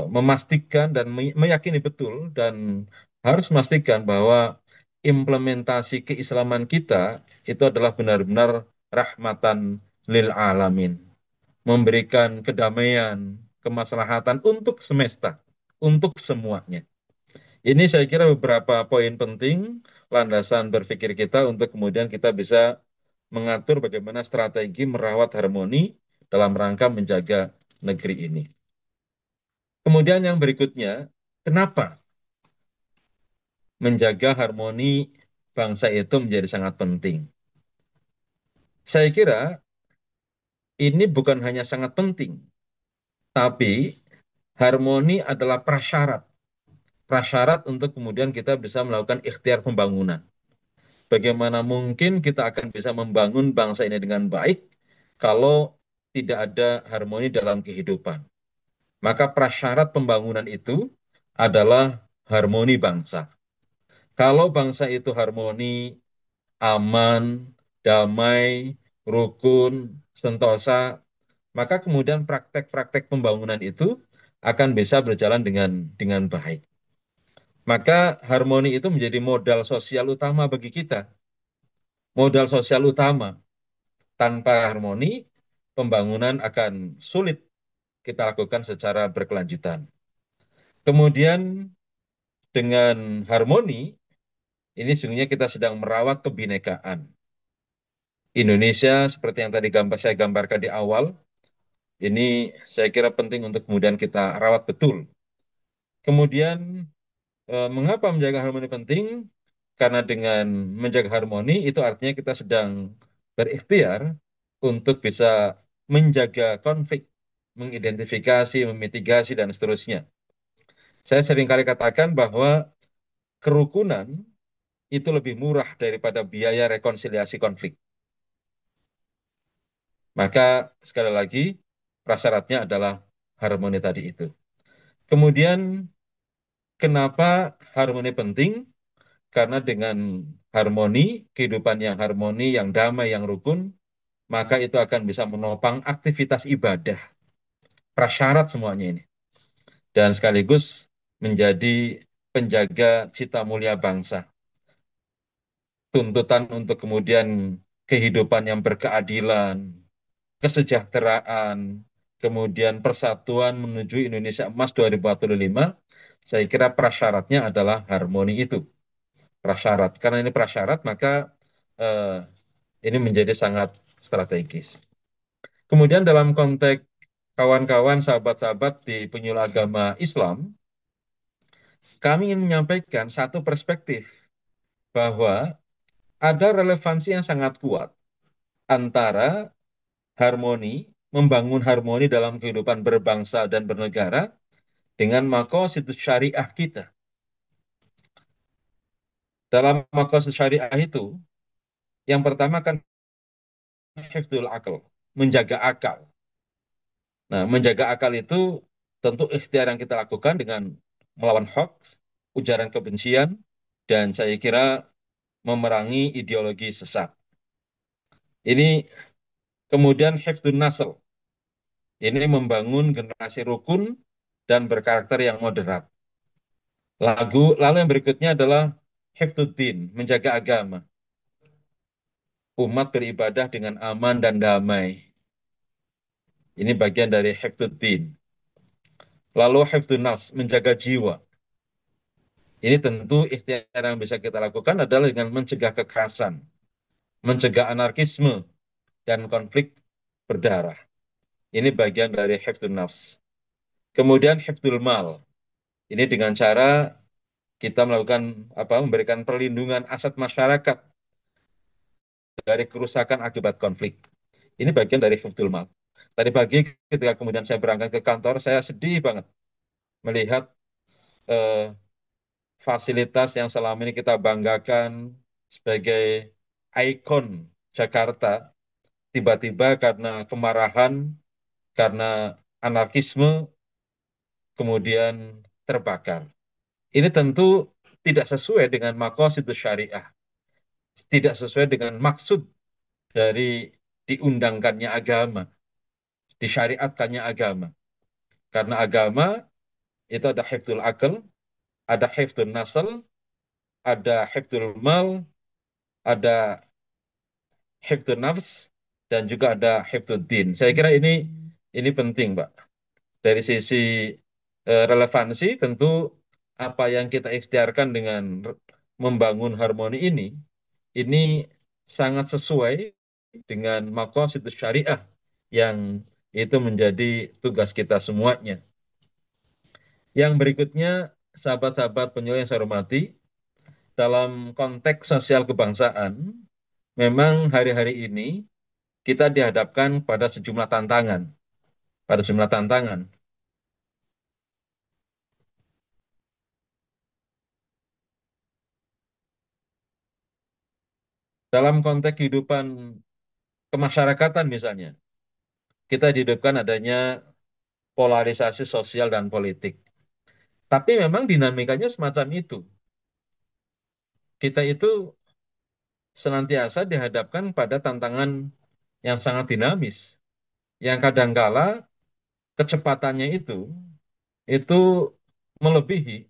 memastikan dan meyakini betul dan harus memastikan bahwa implementasi keislaman kita itu adalah benar-benar rahmatan lil alamin, memberikan kedamaian, kemaslahatan untuk semesta, untuk semuanya. Ini saya kira beberapa poin penting landasan berpikir kita untuk kemudian kita bisa mengatur bagaimana strategi merawat harmoni dalam rangka menjaga negeri ini. Kemudian yang berikutnya, kenapa menjaga harmoni bangsa itu menjadi sangat penting? Saya kira ini bukan hanya sangat penting, tapi harmoni adalah prasyarat untuk kemudian kita bisa melakukan ikhtiar pembangunan. Bagaimana mungkin kita akan bisa membangun bangsa ini dengan baik kalau tidak ada harmoni dalam kehidupan. Maka prasyarat pembangunan itu adalah harmoni bangsa. Kalau bangsa itu harmoni, aman, damai, rukun, sentosa, maka kemudian praktek-praktek pembangunan itu akan bisa berjalan dengan baik. Maka harmoni itu menjadi modal sosial utama bagi kita. Modal sosial utama Tanpa harmoni, pembangunan akan sulit kita lakukan secara berkelanjutan. Kemudian dengan harmoni, ini sesungguhnya kita sedang merawat kebinekaan. Indonesia seperti yang tadi saya gambarkan di awal, ini saya kira penting untuk kemudian kita rawat betul. Kemudian mengapa menjaga harmoni penting? Karena dengan menjaga harmoni itu artinya kita sedang berikhtiar untuk bisa menjaga konflik, mengidentifikasi, memitigasi, dan seterusnya. Saya seringkali katakan bahwa kerukunan itu lebih murah daripada biaya rekonsiliasi konflik. Maka sekali lagi prasyaratnya adalah harmoni tadi itu. Kemudian kenapa harmoni penting? Karena dengan harmoni, kehidupan yang harmoni, yang damai, yang rukun, maka itu akan bisa menopang aktivitas ibadah. Prasyarat semuanya ini. Dan sekaligus menjadi penjaga cita mulia bangsa. Tuntutan untuk kemudian kehidupan yang berkeadilan, kesejahteraan, kemudian persatuan menuju Indonesia Emas 2045, saya kira prasyaratnya adalah harmoni itu. Prasyarat. Karena ini prasyarat, maka ini menjadi sangat strategis. Kemudian dalam konteks kawan-kawan, sahabat-sahabat di penyuluh agama Islam, kami ingin menyampaikan satu perspektif bahwa ada relevansi yang sangat kuat antara harmoni, membangun harmoni dalam kehidupan berbangsa dan bernegara dengan maqasid syariah kita. Dalam maqasid syariah itu, yang pertama kan hifdzul akal, menjaga akal. Nah, menjaga akal itu tentu ikhtiar yang kita lakukan dengan melawan hoax, ujaran kebencian, dan saya kira memerangi ideologi sesat. Ini kemudian hifdzun nasl. Ini membangun generasi rukun dan berkarakter yang moderat. Lalu yang berikutnya adalah hifdzuddin, menjaga agama. Umat beribadah dengan aman dan damai. Ini bagian dari hifdzuddin. Lalu hifdzun nafs, menjaga jiwa. Ini tentu ikhtiar yang bisa kita lakukan adalah dengan mencegah kekerasan, mencegah anarkisme, dan konflik berdarah. Ini bagian dari hifdzun nafs. Kemudian hifdzul mal. Ini dengan cara kita melakukan memberikan perlindungan aset masyarakat dari kerusakan akibat konflik. Ini bagian dari hifdzul mal. Tadi pagi ketika kemudian saya berangkat ke kantor, saya sedih banget melihat fasilitas yang selama ini kita banggakan sebagai ikon Jakarta, tiba-tiba karena kemarahan, karena anarkisme, kemudian terbakar. Ini tentu tidak sesuai dengan maqasid syariah, tidak sesuai dengan maksud dari diundangkannya agama, disyariatkannya agama. Karena agama itu ada hifdzul akal, ada hifdzun nasl, ada hifdzul mal, ada hifdzun nafs, dan juga ada hifdzuddin. Saya kira ini penting, Pak. Dari sisi relevansi, tentu apa yang kita ikhtiarkan dengan membangun harmoni ini sangat sesuai dengan maqasid syariah yang itu menjadi tugas kita semuanya. Yang berikutnya, sahabat-sahabat penyuluh yang saya hormati, dalam konteks sosial kebangsaan, memang hari-hari ini kita dihadapkan pada sejumlah tantangan. Dalam konteks kehidupan kemasyarakatan misalnya, kita dihadapkan adanya polarisasi sosial dan politik. Tapi memang dinamikanya semacam itu. Kita itu senantiasa dihadapkan pada tantangan yang sangat dinamis, yang kadangkala kecepatannya itu melebihi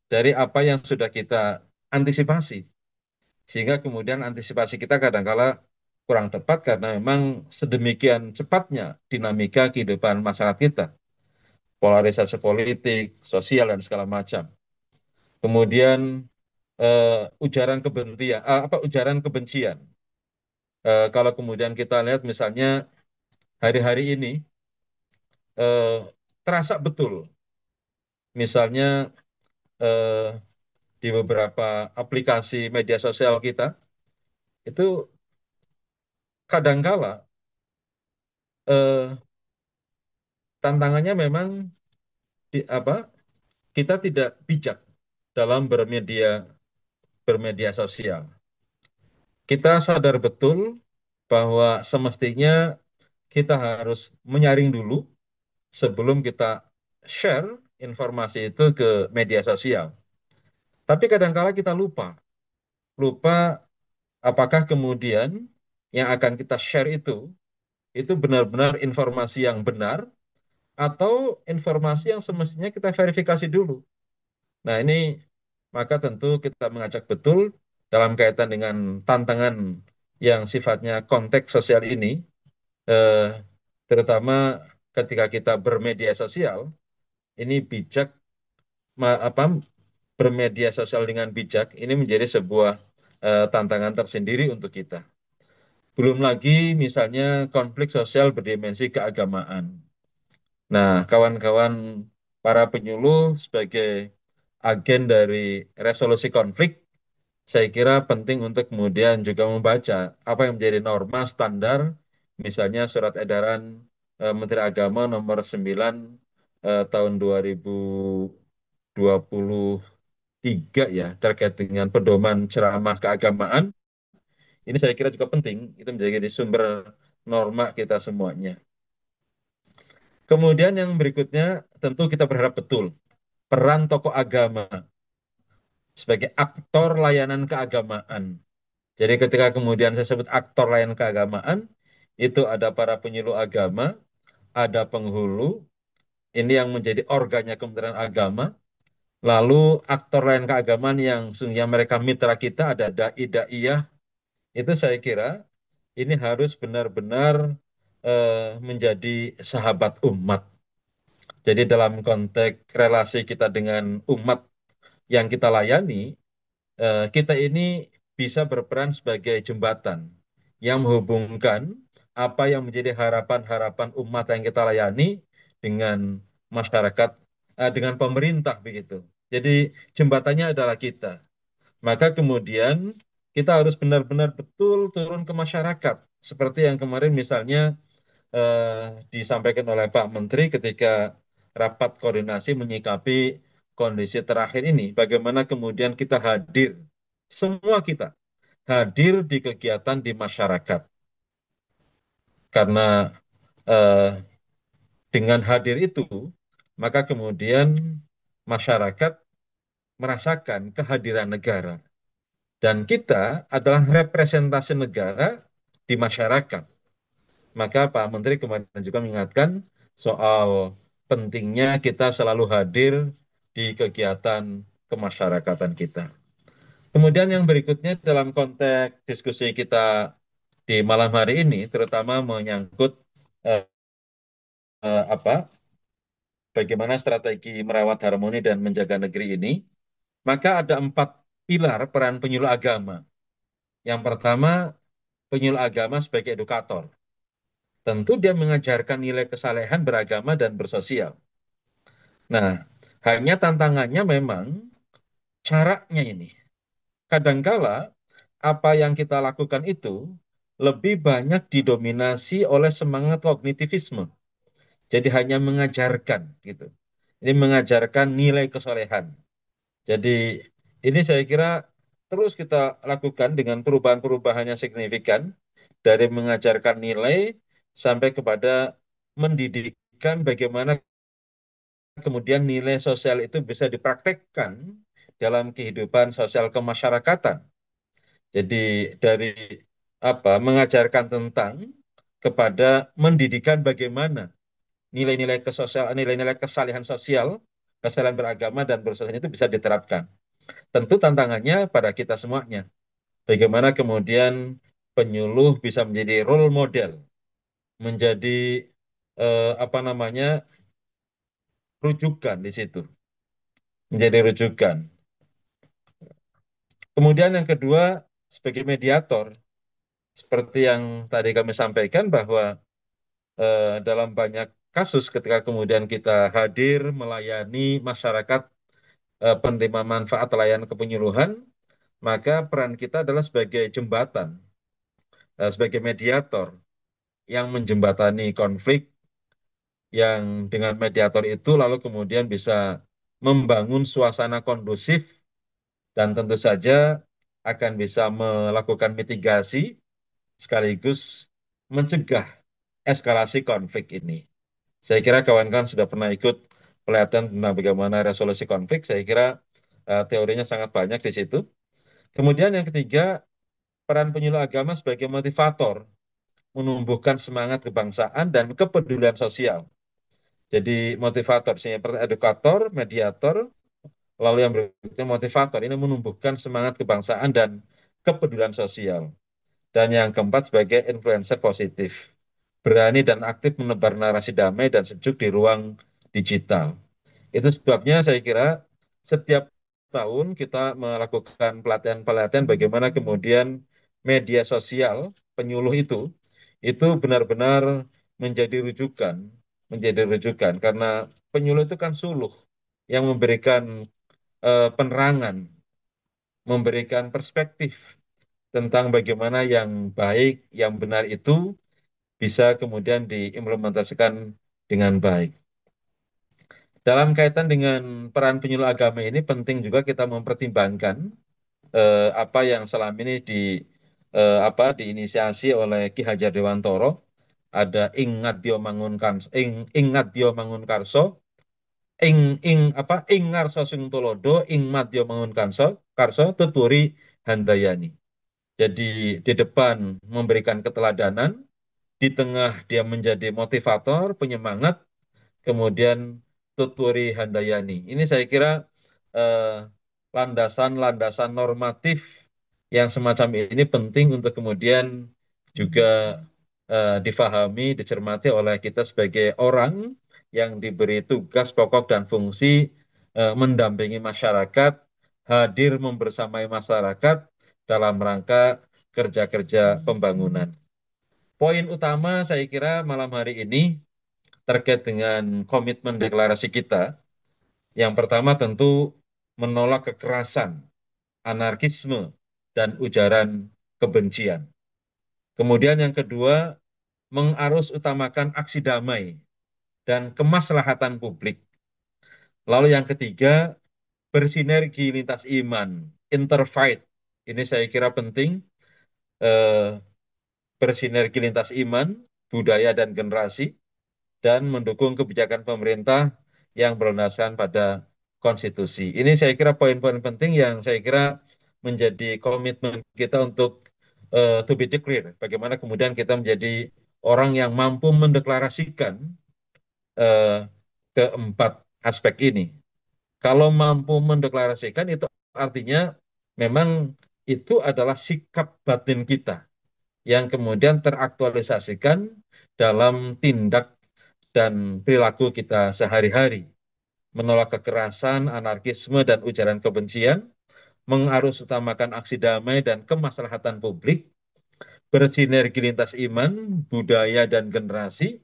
dari apa yang sudah kita antisipasi. Sehingga kemudian antisipasi kita kadangkala kurang tepat karena memang sedemikian cepatnya dinamika kehidupan masyarakat kita, polarisasi politik, sosial dan segala macam. Kemudian ujaran kebencian. Kalau kemudian kita lihat misalnya hari-hari ini eh, terasa betul, misalnya eh, di beberapa aplikasi media sosial kita itu kadangkala eh, tantangannya memang apa kita tidak bijak dalam bermedia sosial. Kita sadar betul bahwa semestinya kita harus menyaring dulu sebelum kita share informasi itu ke media sosial. Tapi kadangkala kita lupa apakah kemudian yang akan kita share itu benar-benar informasi yang benar atau informasi yang semestinya kita verifikasi dulu. Nah, ini maka tentu kita mengajak betul dalam kaitan dengan tantangan yang sifatnya konteks sosial ini, eh, terutama ketika kita bermedia sosial, ini bijak apa bermedia sosial dengan bijak ini menjadi sebuah tantangan tersendiri untuk kita. Belum lagi misalnya konflik sosial berdimensi keagamaan. Nah, kawan-kawan para penyuluh sebagai agen dari resolusi konflik, saya kira penting untuk kemudian juga membaca apa yang menjadi norma standar, misalnya surat edaran Menteri Agama nomor 9 tahun 2023 ya, terkait dengan pedoman ceramah keagamaan. Ini saya kira juga penting, itu menjadi sumber norma kita semuanya. Kemudian yang berikutnya, tentu kita berharap betul peran tokoh agama sebagai aktor layanan keagamaan. Jadi ketika kemudian saya sebut aktor layanan keagamaan, itu ada para penyuluh agama, ada penghulu, ini yang menjadi organnya Kementerian Agama, lalu aktor layanan keagamaan yang sungguhnya mereka mitra kita, ada dai-daiyah, itu saya kira ini harus benar-benar menjadi sahabat umat. Jadi dalam konteks relasi kita dengan umat yang kita layani, kita ini bisa berperan sebagai jembatan yang menghubungkan apa yang menjadi harapan-harapan umat yang kita layani dengan masyarakat, dengan pemerintah begitu. Jadi jembatannya adalah kita. Maka kemudian kita harus benar-benar betul turun ke masyarakat. Seperti yang kemarin misalnya disampaikan oleh Pak Menteri ketika rapat koordinasi menyikapi kondisi terakhir ini. Bagaimana kemudian kita hadir, semua kita hadir di kegiatan di masyarakat. Karena eh, dengan hadir itu, maka kemudian masyarakat merasakan kehadiran negara. Dan kita adalah representasi negara di masyarakat. Maka Pak Menteri kemarin juga mengingatkan soal pentingnya kita selalu hadir di kegiatan kemasyarakatan kita. Kemudian yang berikutnya dalam konteks diskusi kita di malam hari ini, terutama menyangkut eh, bagaimana strategi merawat harmoni dan menjaga negeri ini, maka ada 4 pilar peran penyuluh agama. Yang pertama, penyuluh agama sebagai edukator. Tentu dia mengajarkan nilai kesalehan beragama dan bersosial. Nah, hanya tantangannya memang caranya ini. Kadangkala apa yang kita lakukan itu lebih banyak didominasi oleh semangat kognitivisme. Jadi hanya mengajarkan gitu. Ini mengajarkan nilai kesolehan. Jadi ini saya kira terus kita lakukan dengan perubahan-perubahan yang signifikan dari mengajarkan nilai sampai kepada mendidikkan bagaimana kemudian nilai sosial itu bisa dipraktekkan dalam kehidupan sosial kemasyarakatan. Jadi dari mengajarkan tentang kepada mendidikan bagaimana nilai-nilai nilai-nilai kesalehan sosial, kesalehan beragama dan bersosial itu bisa diterapkan. Tentu tantangannya pada kita semuanya. Bagaimana kemudian penyuluh bisa menjadi role model, menjadi apa namanya, rujukan di situ, menjadi rujukan. Kemudian yang kedua, sebagai mediator, seperti yang tadi kami sampaikan bahwa dalam banyak kasus ketika kemudian kita hadir melayani masyarakat penerima manfaat layanan kepenyuluhan, maka peran kita adalah sebagai jembatan, sebagai mediator yang menjembatani konflik, yang dengan mediator itu lalu kemudian bisa membangun suasana kondusif dan tentu saja akan bisa melakukan mitigasi sekaligus mencegah eskalasi konflik ini. Saya kira kawan-kawan sudah pernah ikut pelatihan tentang bagaimana resolusi konflik. Saya kira teorinya sangat banyak di situ. Kemudian yang ketiga, peran penyuluh agama sebagai motivator, menumbuhkan semangat kebangsaan dan kepedulian sosial. Jadi motivator, edukator, mediator, lalu yang berikutnya motivator. Ini menumbuhkan semangat kebangsaan dan kepedulian sosial. Dan yang keempat sebagai influencer positif, berani dan aktif menebar narasi damai dan sejuk di ruang digital. Itu sebabnya saya kira setiap tahun kita melakukan pelatihan-pelatihan bagaimana kemudian media sosial penyuluh itu benar-benar menjadi rujukan, karena penyuluh itu kan suluh yang memberikan penerangan, memberikan perspektif tentang bagaimana yang baik, yang benar itu bisa kemudian diimplementasikan dengan baik. Dalam kaitan dengan peran penyuluh agama ini penting juga kita mempertimbangkan apa yang selama ini diinisiasi oleh Ki Hajar Dewantoro. Ada ingat dio mangun karso, ing ngarso sing tulodo, ing madya mangun karso tuturi handayani. Jadi di depan memberikan keteladanan, di tengah dia menjadi motivator, penyemangat, kemudian tuturi handayani. Ini saya kira eh, landasan-landasan normatif yang semacam ini penting untuk kemudian juga difahami, dicermati oleh kita sebagai orang yang diberi tugas pokok dan fungsi mendampingi masyarakat, hadir membersamai masyarakat dalam rangka kerja-kerja pembangunan. Poin utama saya kira malam hari ini terkait dengan komitmen deklarasi kita. Yang pertama tentu menolak kekerasan, anarkisme, dan ujaran kebencian. Kemudian yang kedua, mengarus utamakan aksi damai dan kemaslahatan publik. Lalu yang ketiga, bersinergi lintas iman, interfaith. Ini saya kira penting, bersinergi lintas iman, budaya, dan generasi, dan mendukung kebijakan pemerintah yang berlandaskan pada konstitusi. Ini saya kira poin-poin penting yang saya kira menjadi komitmen kita untuk to be declare. Bagaimana kemudian kita menjadi orang yang mampu mendeklarasikan keempat aspek ini. Kalau mampu mendeklarasikan itu artinya memang itu adalah sikap batin kita yang kemudian teraktualisasikan dalam tindak dan perilaku kita sehari-hari. Menolak kekerasan, anarkisme, dan ujaran kebencian, mengarus utamakan aksi damai dan kemaslahatan publik, bersinergi lintas iman, budaya, dan generasi,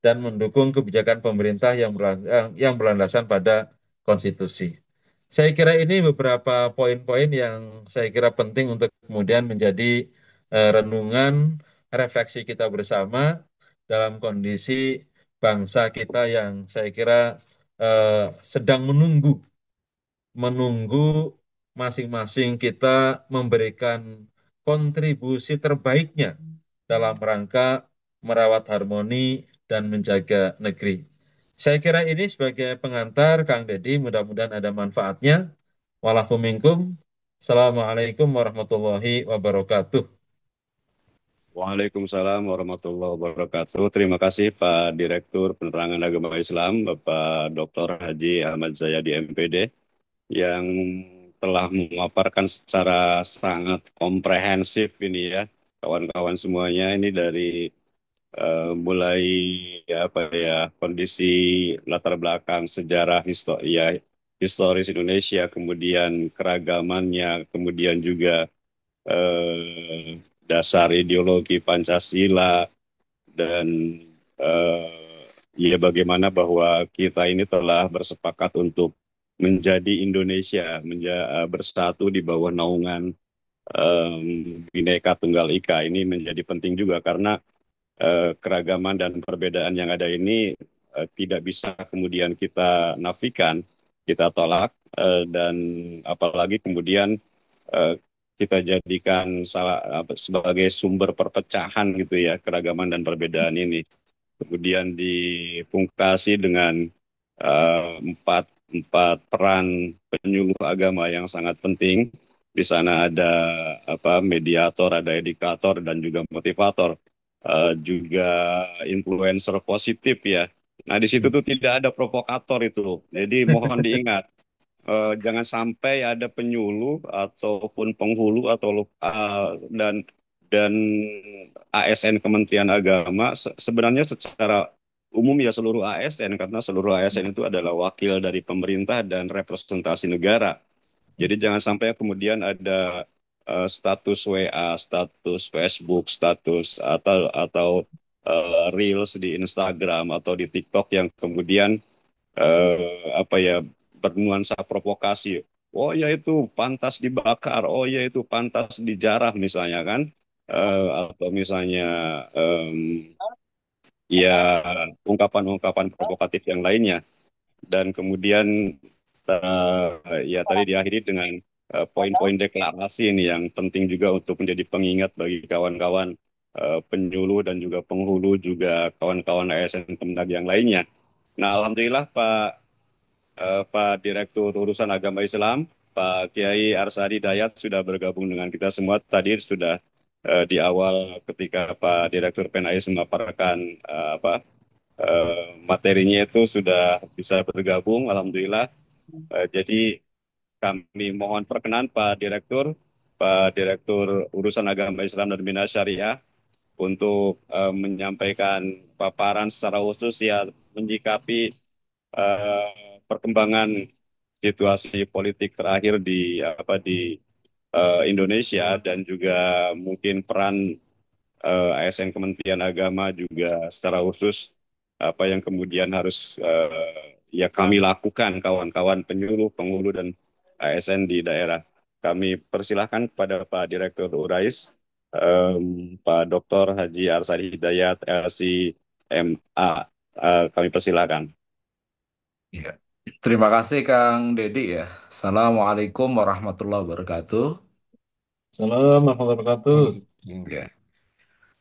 dan mendukung kebijakan pemerintah yang berlandaskan pada konstitusi. Saya kira ini beberapa poin-poin yang saya kira penting untuk kemudian menjadi renungan, refleksi kita bersama dalam kondisi bangsa kita yang saya kira sedang menunggu masing-masing kita memberikan kontribusi terbaiknya dalam rangka merawat harmoni dan menjaga negeri. Saya kira ini sebagai pengantar, Kang Deddy, mudah-mudahan ada manfaatnya. Walaupun minkum. Assalamualaikum warahmatullahi wabarakatuh. Waalaikumsalam warahmatullahi wabarakatuh. Terima kasih Pak Direktur Penerangan Agama Islam, Bapak Dr. Haji Ahmad Zayadi MPD, yang telah memaparkan secara sangat komprehensif ini ya, kawan-kawan semuanya ini dari mulai apa ya kondisi latar belakang sejarah historis Indonesia, kemudian keragamannya, kemudian juga dasar ideologi Pancasila dan ya bagaimana bahwa kita ini telah bersepakat untuk menjadi Indonesia, bersatu di bawah naungan Bhinneka Tunggal Ika. Ini menjadi penting juga karena keragaman dan perbedaan yang ada ini tidak bisa kemudian kita nafikan, kita tolak, dan apalagi kemudian eh, kita jadikan sebagai sumber perpecahan gitu ya, keragaman dan perbedaan ini. Kemudian dipungkasi dengan empat peran penyuluh agama yang sangat penting. Di sana ada mediator, ada edukator, dan juga motivator, juga influencer positif ya. Nah di situ tuh tidak ada provokator itu. Jadi mohon diingat, jangan sampai ada penyuluh ataupun penghulu dan ASN Kementerian Agama sebenarnya secara umum ya seluruh ASN karena seluruh ASN itu adalah wakil dari pemerintah dan representasi negara. Jadi jangan sampai kemudian ada status WA, status Facebook, status atau Reels di Instagram atau di TikTok yang kemudian bernuansa provokasi. Oh ya itu pantas dibakar, oh ya itu pantas dijarah misalnya kan, atau misalnya ya ungkapan-ungkapan provokatif yang lainnya. Dan kemudian ya tadi diakhiri dengan poin-poin deklarasi ini yang penting juga untuk menjadi pengingat bagi kawan-kawan penyuluh dan juga penghulu juga kawan-kawan ASN Kemenag yang lainnya. Nah, alhamdulillah Pak Direktur Urusan Agama Islam, Pak Kiai Arsadi Dayat sudah bergabung dengan kita semua. Tadi sudah di awal ketika Pak Direktur Penais memaparkan materinya itu sudah bisa bergabung, alhamdulillah. Jadi kami mohon perkenan Pak Direktur Urusan Agama Islam dan Bina Syariah untuk menyampaikan paparan secara khusus ya menyikapi perkembangan situasi politik terakhir di Indonesia dan juga mungkin peran ASN Kementerian Agama juga secara khusus apa yang kemudian harus ya kami lakukan kawan-kawan penyuluh, penghulu dan ASN di daerah. Kami persilahkan kepada Pak Direktur Urais, Pak Dr. Haji Arsadi Hidayat, LC-MA. Kami persilahkan. Ya. Terima kasih Kang Dedi ya. Assalamualaikum warahmatullahi wabarakatuh. Assalamualaikum warahmatullahi wabarakatuh. Ya.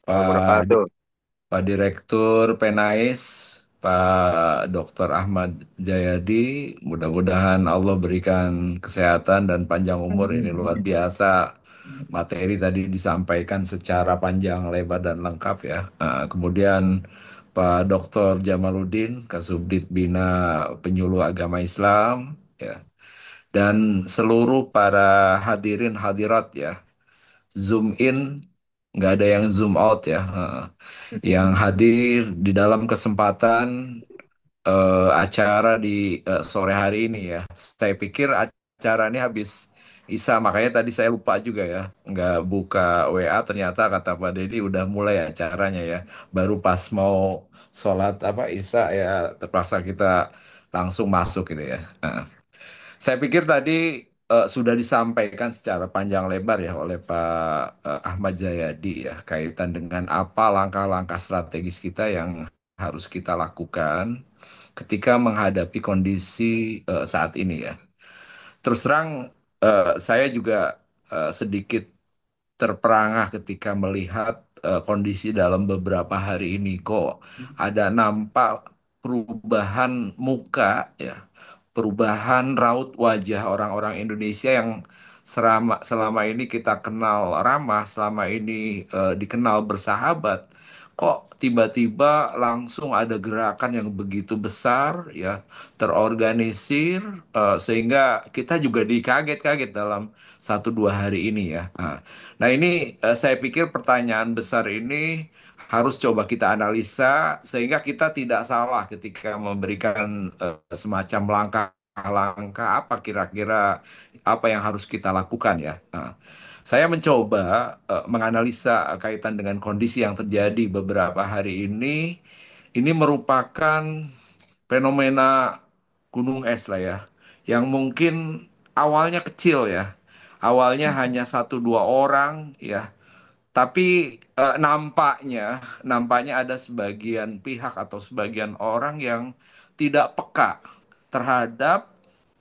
Pak Wabarakatuh. Pak Direktur Penais, Pak Dr. Ahmad Jayadi, mudah-mudahan Allah berikan kesehatan dan panjang umur. Ini luar biasa. Materi tadi disampaikan secara panjang, lebar, dan lengkap ya. Kemudian Pak Dr. Jamaluddin, Kasubdit Bina Penyuluh Agama Islam, ya. Dan seluruh para hadirin hadirat ya. Zoom in, nggak ada yang zoom out ya. Yang hadir di dalam kesempatan acara di sore hari ini ya. Saya pikir acara ini habis Isa, makanya tadi saya lupa juga ya, nggak buka WA, ternyata kata Pak Dedi udah mulai acaranya ya. Baru pas mau sholat apa Isa ya terpaksa kita langsung masuk gitu ya. Nah, saya pikir tadi sudah disampaikan secara panjang lebar ya oleh Pak Ahmad Jayadi ya kaitan dengan apa langkah-langkah strategis kita yang harus kita lakukan ketika menghadapi kondisi saat ini ya. Terus terang saya juga sedikit terperangah ketika melihat kondisi dalam beberapa hari ini kok ada nampak perubahan muka ya, perubahan raut wajah orang-orang Indonesia yang selama ini kita kenal ramah, selama ini dikenal bersahabat, kok tiba-tiba langsung ada gerakan yang begitu besar ya, terorganisir, sehingga kita juga dikaget-kaget dalam 1 2 hari ini ya. Nah, ini saya pikir pertanyaan besar ini harus coba kita analisa sehingga kita tidak salah ketika memberikan semacam langkah-langkah apa kira-kira apa yang harus kita lakukan ya. Saya mencoba menganalisa kaitan dengan kondisi yang terjadi beberapa hari ini. Ini merupakan fenomena gunung es lah ya, yang mungkin awalnya kecil ya, awalnya hanya 1 2 orang ya, tapi nampaknya ada sebagian pihak atau sebagian orang yang tidak peka terhadap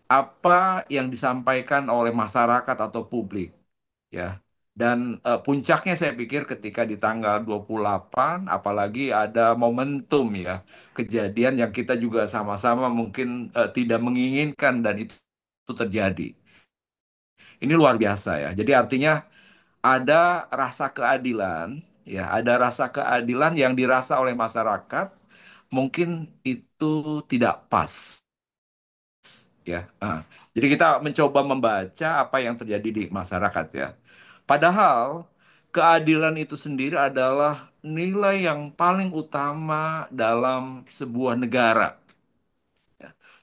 apa yang disampaikan oleh masyarakat atau publik ya. Dan puncaknya saya pikir ketika di tanggal 28 apalagi ada momentum ya, kejadian yang kita juga sama-sama mungkin tidak menginginkan dan itu terjadi. Ini luar biasa ya. Jadi artinya ada rasa keadilan ya, ada rasa keadilan yang dirasa oleh masyarakat mungkin itu tidak pas ya. Jadi kita mencoba membaca apa yang terjadi di masyarakat ya. Padahal keadilan itu sendiri adalah nilai yang paling utama dalam sebuah negara.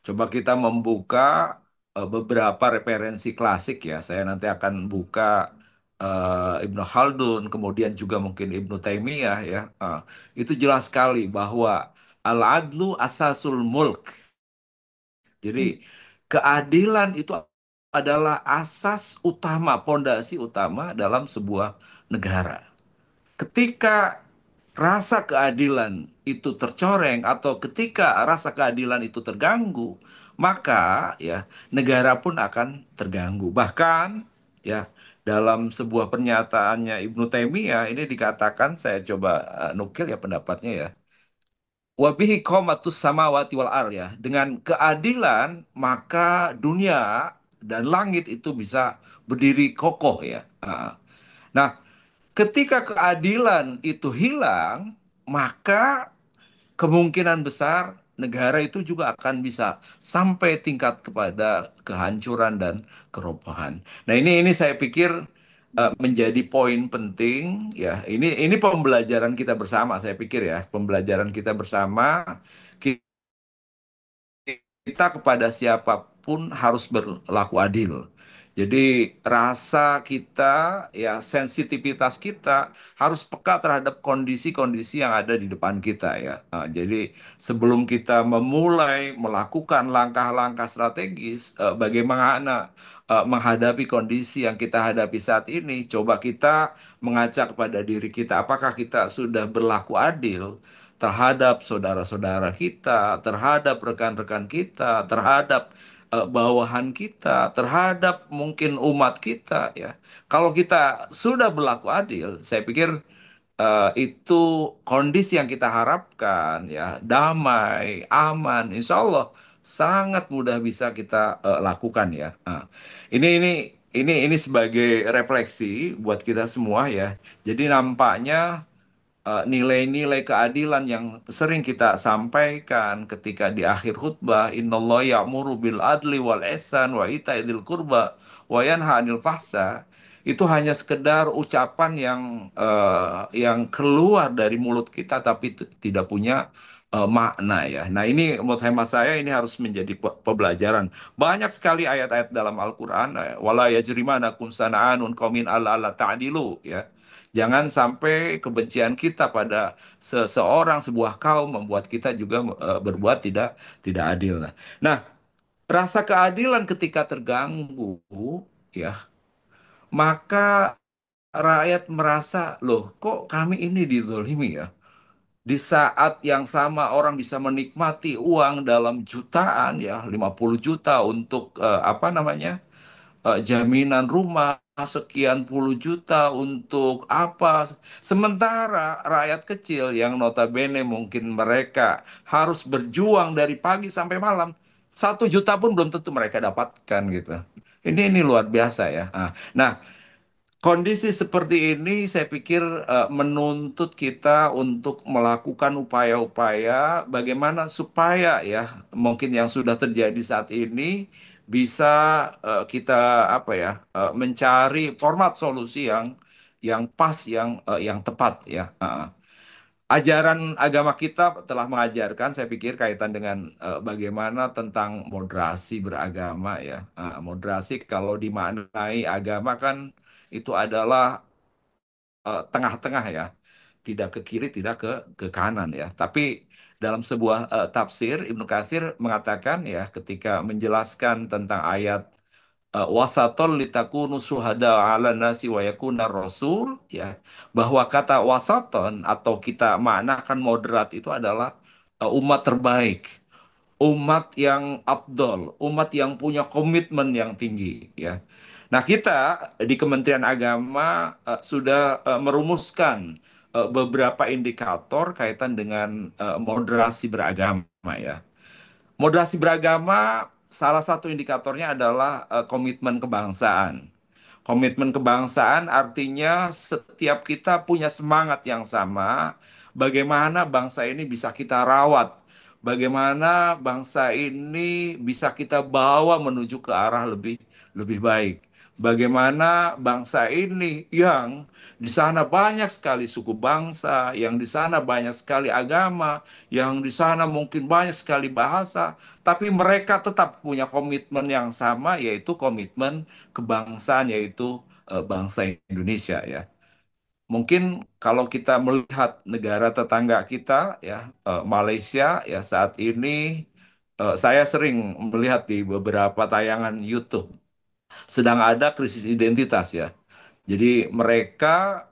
Coba kita membuka beberapa referensi klasik ya. Saya nanti akan buka Ibnu Khaldun, kemudian juga mungkin Ibnu Taimiyah ya. Itu jelas sekali bahwa al-adlu asasul mulk. Jadi keadilan itu adalah asas utama, pondasi utama dalam sebuah negara. Ketika rasa keadilan itu tercoreng atau ketika rasa keadilan itu terganggu, maka ya negara pun akan terganggu. Bahkan ya dalam sebuah pernyataannya Ibnu Taimiyah ini dikatakan, saya coba nukil ya pendapatnya ya. Wabihi qomatus samawati wal ar ya. Dengan keadilan maka dunia dan langit itu bisa berdiri kokoh ya. Nah, ketika keadilan itu hilang, maka kemungkinan besar negara itu juga akan bisa sampai tingkat kepada kehancuran dan kerobohan. Nah, ini saya pikir menjadi poin penting ya. Ini pembelajaran kita bersama, saya pikir ya, pembelajaran kita bersama. Kita kepada siapapun harus berlaku adil. Jadi rasa kita, ya sensitivitas kita harus peka terhadap kondisi-kondisi yang ada di depan kita ya. Jadi sebelum kita memulai melakukan langkah-langkah strategis, bagaimana menghadapi kondisi yang kita hadapi saat ini, coba kita mengacak pada diri kita, apakah kita sudah berlaku adil terhadap saudara-saudara kita, terhadap rekan-rekan kita, terhadap bawahan kita, terhadap mungkin umat kita ya. Kalau kita sudah berlaku adil, saya pikir itu kondisi yang kita harapkan ya, damai, aman, insya Allah sangat mudah bisa kita lakukan ya. Ini sebagai refleksi buat kita semua ya. Jadi nampaknya nilai-nilai keadilan yang sering kita sampaikan ketika di akhir khutbah, innallaha ya'muru bil adli wal ihsan wa ita'i dzil qurba wa yanha 'anil fahsya, itu hanya sekedar ucapan yang keluar dari mulut kita tapi tidak punya makna ya. Nah, ini menurut hemat saya ini harus menjadi pembelajaran. Banyak sekali ayat-ayat dalam Al-Qur'an, wala yajrimanakum sana'anun qaumin alla ta'dilu ya. Jangan sampai kebencian kita pada seseorang, sebuah kaum membuat kita juga berbuat tidak adil. Nah, rasa keadilan ketika terganggu, ya, maka rakyat merasa, loh, kok kami ini dizolimi ya? Di saat yang sama orang bisa menikmati uang dalam jutaan ya, 50 juta untuk apa namanya? Jaminan rumah sekian puluh juta untuk apa? Sementara rakyat kecil yang notabene mungkin mereka harus berjuang dari pagi sampai malam, 1 juta pun belum tentu mereka dapatkan gitu. Ini luar biasa ya. Nah, kondisi seperti ini saya pikir menuntut kita untuk melakukan upaya-upaya bagaimana supaya ya mungkin yang sudah terjadi saat ini bisa kita apa ya mencari format solusi yang pas yang tepat ya. Ajaran agama kita telah mengajarkan, saya pikir kaitan dengan bagaimana tentang moderasi beragama ya. Moderasi kalau dimaknai agama kan itu adalah tengah-tengah ya, tidak ke kiri, tidak ke kanan ya. Tapi dalam sebuah tafsir Ibnu Katsir mengatakan ya, ketika menjelaskan tentang ayat wasatol litakunu syuhada ala nasi wa yakuna rasul ya, bahwa kata wasaton atau kita maknakan moderat itu adalah umat terbaik, umat yang abdol, umat yang punya komitmen yang tinggi ya. Nah, kita di Kementerian Agama sudah merumuskan beberapa indikator kaitan dengan moderasi beragama ya. Moderasi beragama salah satu indikatornya adalah komitmen kebangsaan. Komitmen kebangsaan artinya setiap kita punya semangat yang sama, bagaimana bangsa ini bisa kita rawat, bagaimana bangsa ini bisa kita bawa menuju ke arah lebih lebih baik. Bagaimana bangsa ini yang di sana banyak sekali suku bangsa, yang di sana banyak sekali agama, yang di sana mungkin banyak sekali bahasa, tapi mereka tetap punya komitmen yang sama, yaitu komitmen kebangsaan, yaitu bangsa Indonesia ya. Mungkin kalau kita melihat negara tetangga kita ya, Malaysia ya saat ini saya sering melihat di beberapa tayangan YouTube sedang ada krisis identitas ya. Jadi mereka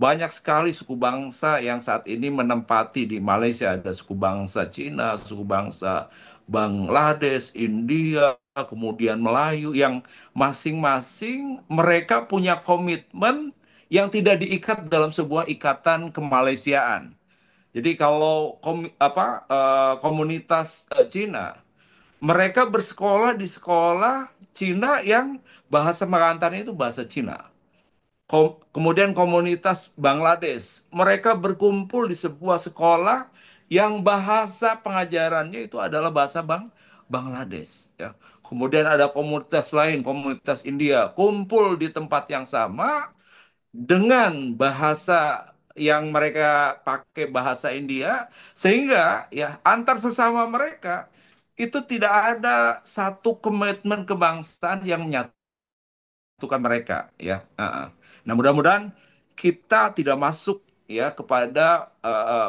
banyak sekali suku bangsa yang saat ini menempati di Malaysia. Ada suku bangsa Cina, suku bangsa Bangladesh, India, kemudian Melayu yang masing-masing mereka punya komitmen yang tidak diikat dalam sebuah ikatan kemalaysiaan. Jadi kalau komunitas Cina, mereka bersekolah di sekolah Cina yang bahasa pengantarnya itu bahasa Cina. Kemudian komunitas Bangladesh, mereka berkumpul di sebuah sekolah yang bahasa pengajarannya itu adalah bahasa Bangladesh. Ya. Kemudian ada komunitas lain, komunitas India, kumpul di tempat yang sama dengan bahasa yang mereka pakai bahasa India, sehingga ya antar sesama mereka itu tidak ada satu komitmen kebangsaan yang menyatukan mereka ya. Nah, mudah-mudahan kita tidak masuk ya kepada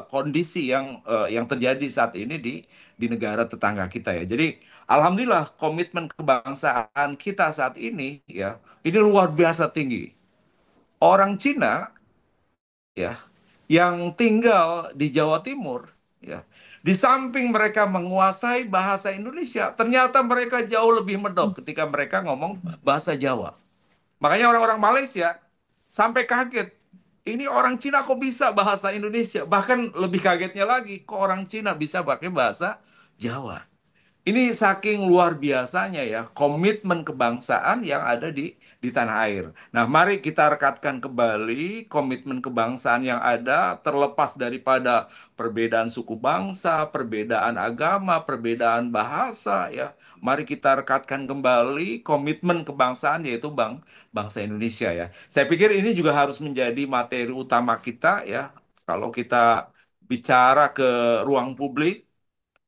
kondisi yang terjadi saat ini di negara tetangga kita ya. Jadi alhamdulillah komitmen kebangsaan kita saat ini ya ini luar biasa tinggi. Orang Cina ya yang tinggal di Jawa Timur ya, di samping mereka menguasai bahasa Indonesia, ternyata mereka jauh lebih medok ketika mereka ngomong bahasa Jawa. Makanya orang-orang Malaysia sampai kaget. Ini orang Cina kok bisa bahasa Indonesia? Bahkan lebih kagetnya lagi, kok orang Cina bisa pakai bahasa Jawa? Ini saking luar biasanya ya komitmen kebangsaan yang ada di tanah air. Nah, mari kita rekatkan kembali komitmen kebangsaan yang ada terlepas daripada perbedaan suku bangsa, perbedaan agama, perbedaan bahasa ya. Mari kita rekatkan kembali komitmen kebangsaan yaitu bangsa Indonesia ya. Saya pikir ini juga harus menjadi materi utama kita ya. Kalau kita bicara ke ruang publik,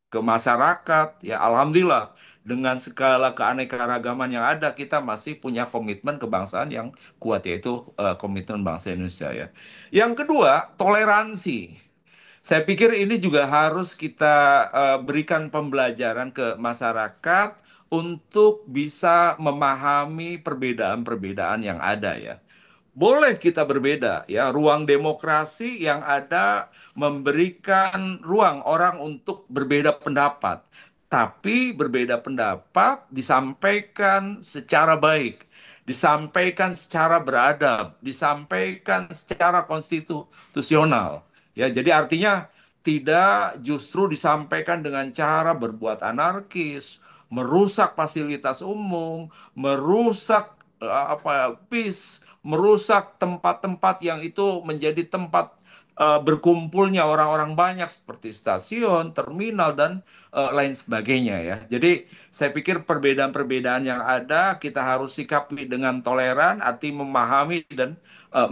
ke masyarakat ya alhamdulillah dengan segala keanekaragaman yang ada kita masih punya komitmen kebangsaan yang kuat yaitu komitmen bangsa Indonesia ya. Yang kedua, toleransi. Saya pikir ini juga harus kita berikan pembelajaran ke masyarakat untuk bisa memahami perbedaan-perbedaan yang ada ya. Boleh kita berbeda ya, ruang demokrasi yang ada memberikan ruang orang untuk berbeda pendapat. Tapi berbeda pendapat disampaikan secara baik, disampaikan secara beradab, disampaikan secara konstitusional. Ya, jadi artinya tidak justru disampaikan dengan cara berbuat anarkis, merusak fasilitas umum, merusak bis, merusak tempat-tempat yang itu menjadi tempat berkumpulnya orang-orang banyak seperti stasiun, terminal dan lain sebagainya ya. Jadi saya pikir perbedaan-perbedaan yang ada kita harus sikapi dengan toleran, arti memahami dan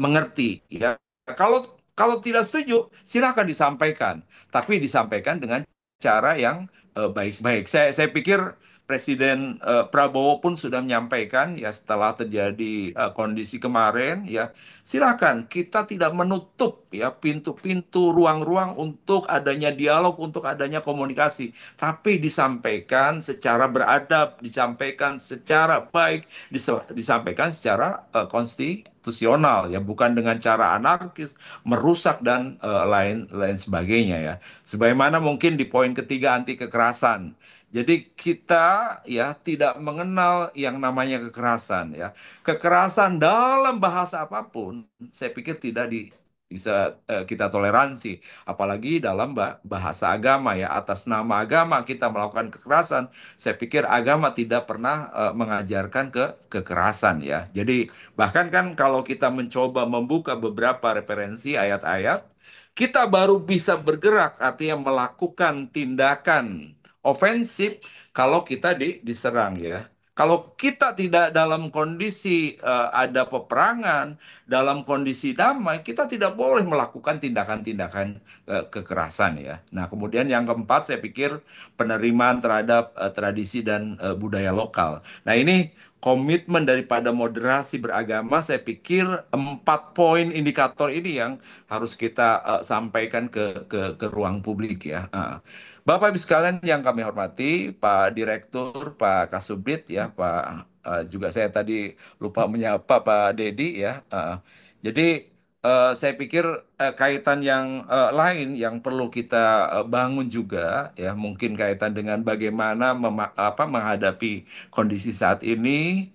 mengerti ya. Kalau kalau tidak setuju, silakan disampaikan, tapi disampaikan dengan cara yang baik-baik. Saya pikir Presiden Prabowo pun sudah menyampaikan ya setelah terjadi kondisi kemarin ya, silakan kita tidak menutup ya pintu-pintu ruang-ruang untuk adanya dialog, untuk adanya komunikasi, tapi disampaikan secara beradab, disampaikan secara baik, disampaikan secara konstitusional ya, bukan dengan cara anarkis, merusak dan lain lain sebagainya ya. Sebagaimana mungkin di poin ketiga anti kekerasan. Jadi kita ya tidak mengenal yang namanya kekerasan ya. Kekerasan dalam bahasa apapun, saya pikir tidak bisa kita toleransi. Apalagi dalam bahasa agama ya, atas nama agama kita melakukan kekerasan. Saya pikir agama tidak pernah mengajarkan kekerasan ya. Jadi bahkan kan kalau kita mencoba membuka beberapa referensi ayat-ayat, kita baru bisa bergerak, artinya melakukan tindakan ofensif kalau kita diserang ya. Kalau kita tidak dalam kondisi ada peperangan, dalam kondisi damai, kita tidak boleh melakukan tindakan-tindakan kekerasan ya. Nah, kemudian yang keempat saya pikir penerimaan terhadap tradisi dan budaya lokal. Nah, ini komitmen daripada moderasi beragama, saya pikir 4 poin indikator ini yang harus kita sampaikan ke ruang publik ya. Bapak Ibu sekalian yang kami hormati, Pak Direktur, Pak Kasubdit ya, Pak juga saya tadi lupa menyapa Pak Dedi ya. Jadi saya pikir kaitan yang lain yang perlu kita bangun juga ya, mungkin kaitan dengan bagaimana menghadapi kondisi saat ini.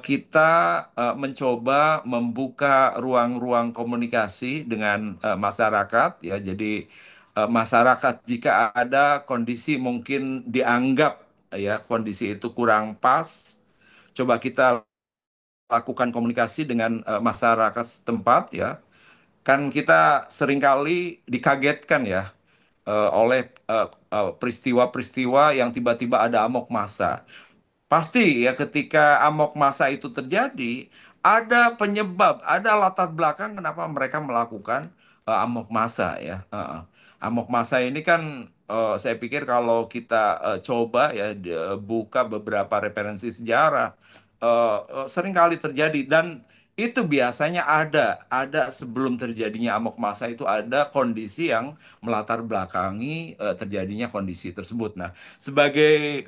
Kita mencoba membuka ruang-ruang komunikasi dengan masyarakat ya. Jadi masyarakat jika ada kondisi mungkin dianggap ya kondisi itu kurang pas, coba kita lakukan komunikasi dengan masyarakat setempat ya. Kan kita seringkali dikagetkan ya oleh peristiwa-peristiwa yang tiba-tiba ada amok massa. Pasti ya ketika amok massa itu terjadi, ada penyebab, ada latar belakang kenapa mereka melakukan amok massa ya. Amok massa ini kan saya pikir kalau kita coba ya buka beberapa referensi sejarah, seringkali terjadi dan itu biasanya ada sebelum terjadinya amok massa itu ada kondisi yang melatar belakangi terjadinya kondisi tersebut. Nah, sebagai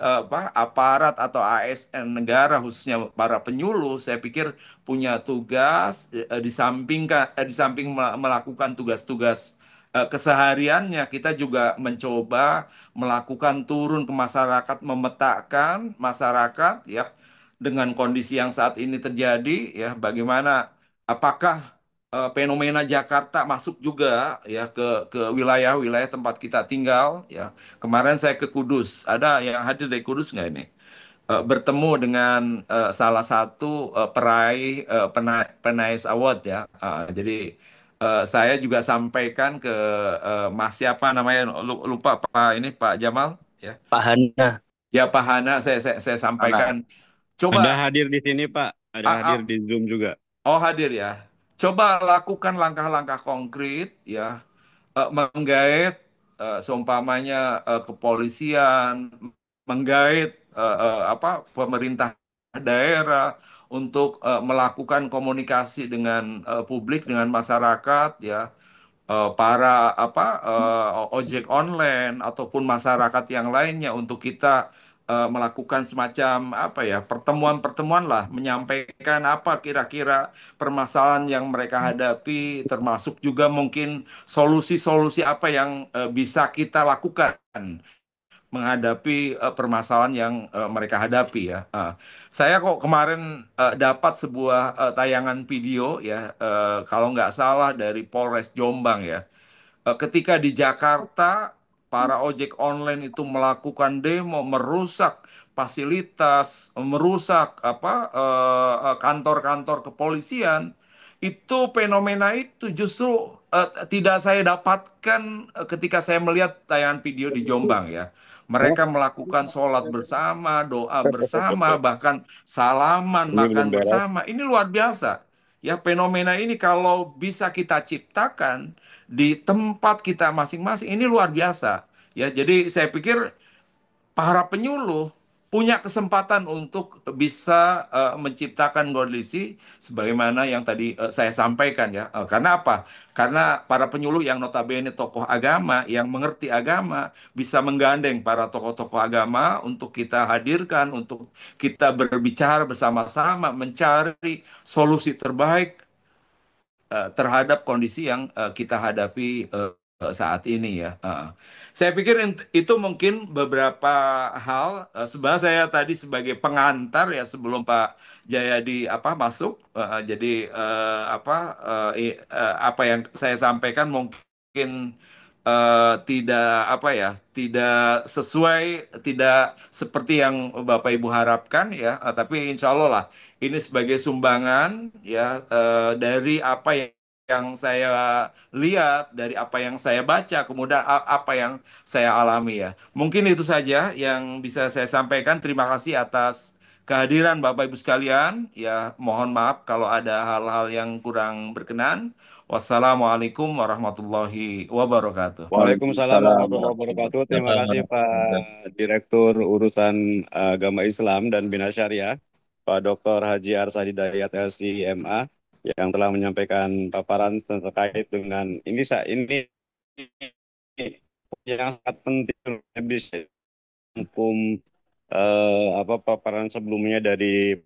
aparat atau ASN negara khususnya para penyuluh saya pikir punya tugas di samping melakukan tugas-tugas kesehariannya kita juga mencoba melakukan turun ke masyarakat, memetakan masyarakat ya dengan kondisi yang saat ini terjadi ya, bagaimana apakah fenomena Jakarta masuk juga ya ke wilayah-wilayah tempat kita tinggal ya. Kemarin saya ke Kudus, ada yang hadir dari Kudus nggak ini? Bertemu dengan salah satu peraih Penais Award ya. Jadi saya juga sampaikan ke Mas siapa namanya lupa Pak ini Pak Jamal ya. Pak Hana. Ya Pak Hana saya sampaikan. Ada Coba hadir di sini, Pak. Ada hadir di Zoom juga. hadir ya. Coba lakukan langkah-langkah konkret ya, menggait seumpamanya kepolisian, menggait pemerintah daerah untuk melakukan komunikasi dengan publik, dengan masyarakat ya, para ojek online ataupun masyarakat yang lainnya untuk kita melakukan semacam pertemuan-pertemuan lah, menyampaikan apa kira-kira permasalahan yang mereka hadapi, termasuk juga mungkin solusi-solusi apa yang bisa kita lakukan menghadapi permasalahan yang mereka hadapi ya. Saya kok kemarin dapat sebuah tayangan video ya, kalau nggak salah dari Polres Jombang ya. Ketika di Jakarta para ojek online itu melakukan demo, merusak fasilitas, merusak kantor-kantor kepolisian, itu fenomena itu justru tidak saya dapatkan ketika saya melihat tayangan video di Jombang ya. Mereka melakukan sholat bersama, doa bersama, bahkan salaman, Ini belum makan beres. bersama. Ini luar biasa. Ya, fenomena ini kalau bisa kita ciptakan di tempat kita masing-masing, ini luar biasa. Ya, jadi saya pikir para penyuluh punya kesempatan untuk bisa menciptakan kondisi sebagaimana yang tadi saya sampaikan ya. Karena apa? Karena para penyuluh yang notabene tokoh agama, yang mengerti agama, bisa menggandeng para tokoh-tokoh agama untuk kita hadirkan, untuk kita berbicara bersama-sama, mencari solusi terbaik terhadap kondisi yang kita hadapi saat ini ya. Saya pikir itu mungkin beberapa hal. Sebenarnya saya tadi sebagai pengantar ya sebelum Pak Jayadi masuk. Jadi apa yang saya sampaikan mungkin tidak tidak sesuai, tidak seperti yang Bapak Ibu harapkan ya. Tapi insya Allah lah ini sebagai sumbangan ya dari apa yang saya lihat, dari apa yang saya baca, kemudian apa yang saya alami ya. Mungkin itu saja yang bisa saya sampaikan. Terima kasih atas kehadiran Bapak Ibu sekalian. Ya, mohon maaf kalau ada hal-hal yang kurang berkenan. Wassalamualaikum warahmatullahi wabarakatuh. Waalaikumsalam Waalaikumsalam warahmatullahi wabarakatuh. Terima kasih Pak Waalaikumsalam. Direktur Urusan Agama Islam dan Bina Syariah, Pak Dr. Haji Arsy Hidayat LC.MA, yang telah menyampaikan paparan terkait dengan ini yang sangat penting di hukum paparan sebelumnya dari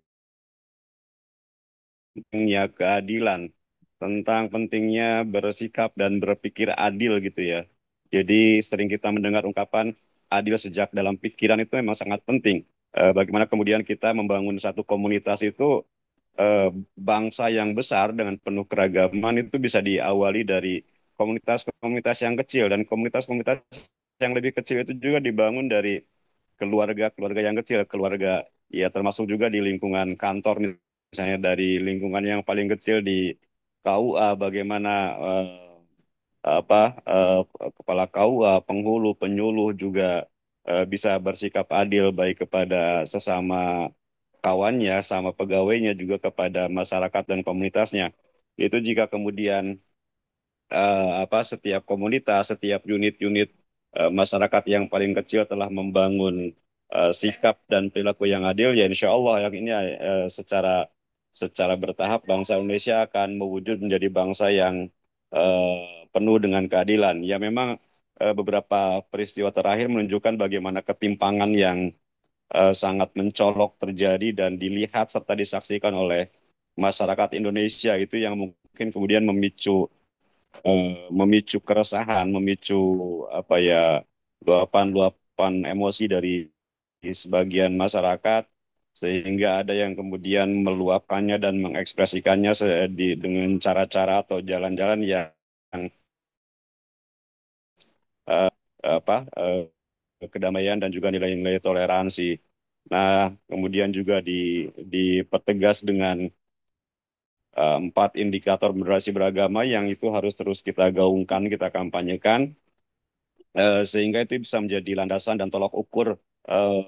pentingnya keadilan, tentang pentingnya bersikap dan berpikir adil gitu ya. Jadi sering kita mendengar ungkapan adil sejak dalam pikiran itu memang sangat penting. Bagaimana kemudian kita membangun satu komunitas itu, bangsa yang besar dengan penuh keragaman itu bisa diawali dari komunitas-komunitas yang kecil, dan komunitas-komunitas yang lebih kecil itu juga dibangun dari keluarga-keluarga yang kecil, keluarga ya termasuk juga di lingkungan kantor, misalnya dari lingkungan yang paling kecil di KUA, bagaimana kepala KUA, penghulu, penyuluh juga bisa bersikap adil baik kepada sesama kawannya, sama pegawainya, juga kepada masyarakat dan komunitasnya. Itu jika kemudian setiap komunitas, setiap unit-unit masyarakat yang paling kecil telah membangun sikap dan perilaku yang adil, ya insya Allah yang ini secara bertahap bangsa Indonesia akan mewujud menjadi bangsa yang penuh dengan keadilan. Ya memang beberapa peristiwa terakhir menunjukkan bagaimana ketimpangan yang sangat mencolok terjadi dan dilihat serta disaksikan oleh masyarakat Indonesia, itu yang mungkin kemudian memicu keresahan, memicu luapan-luapan emosi dari sebagian masyarakat, sehingga ada yang kemudian meluapkannya dan mengekspresikannya dengan cara-cara atau jalan-jalan yang kedamaian dan juga nilai-nilai toleransi. Nah, kemudian juga dipertegas dengan 4 indikator moderasi beragama yang itu harus terus kita gaungkan, kita kampanyekan, sehingga itu bisa menjadi landasan dan tolak ukur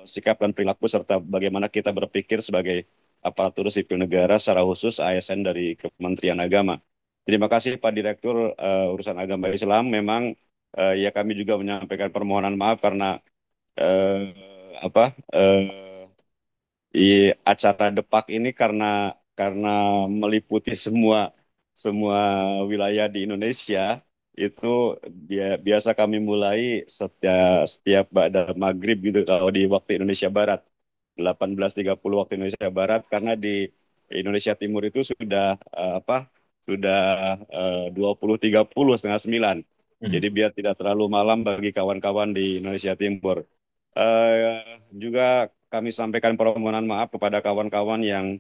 sikap dan perilaku serta bagaimana kita berpikir sebagai aparatur sipil negara, secara khusus ASN dari Kementerian Agama. Terima kasih Pak Direktur Urusan Agama Islam. Memang ya kami juga menyampaikan permohonan maaf karena acara Depak ini karena meliputi semua wilayah di Indonesia. Itu biasa kami mulai setiap ba'da maghrib gitu kalau di waktu Indonesia Barat, 18.30 waktu Indonesia Barat, karena di Indonesia Timur itu sudah 20.30 setengah 9. Jadi biar tidak terlalu malam bagi kawan-kawan di Indonesia Timur. Juga kami sampaikan permohonan maaf kepada kawan-kawan yang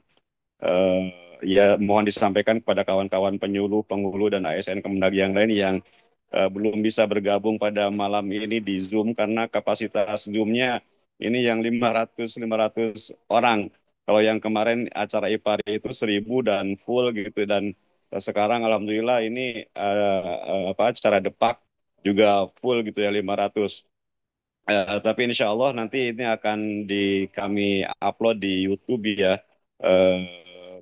ya mohon disampaikan kepada kawan-kawan penyuluh, penghulu, dan ASN Kemendag yang lain yang belum bisa bergabung pada malam ini di Zoom karena kapasitas Zoom-nya Ini yang 500 orang. Kalau yang kemarin acara IPARI itu 1.000 dan full gitu, dan sekarang alhamdulillah ini apa acara Depak juga full gitu ya 500. Tapi insya Allah nanti ini akan kami upload di YouTube ya,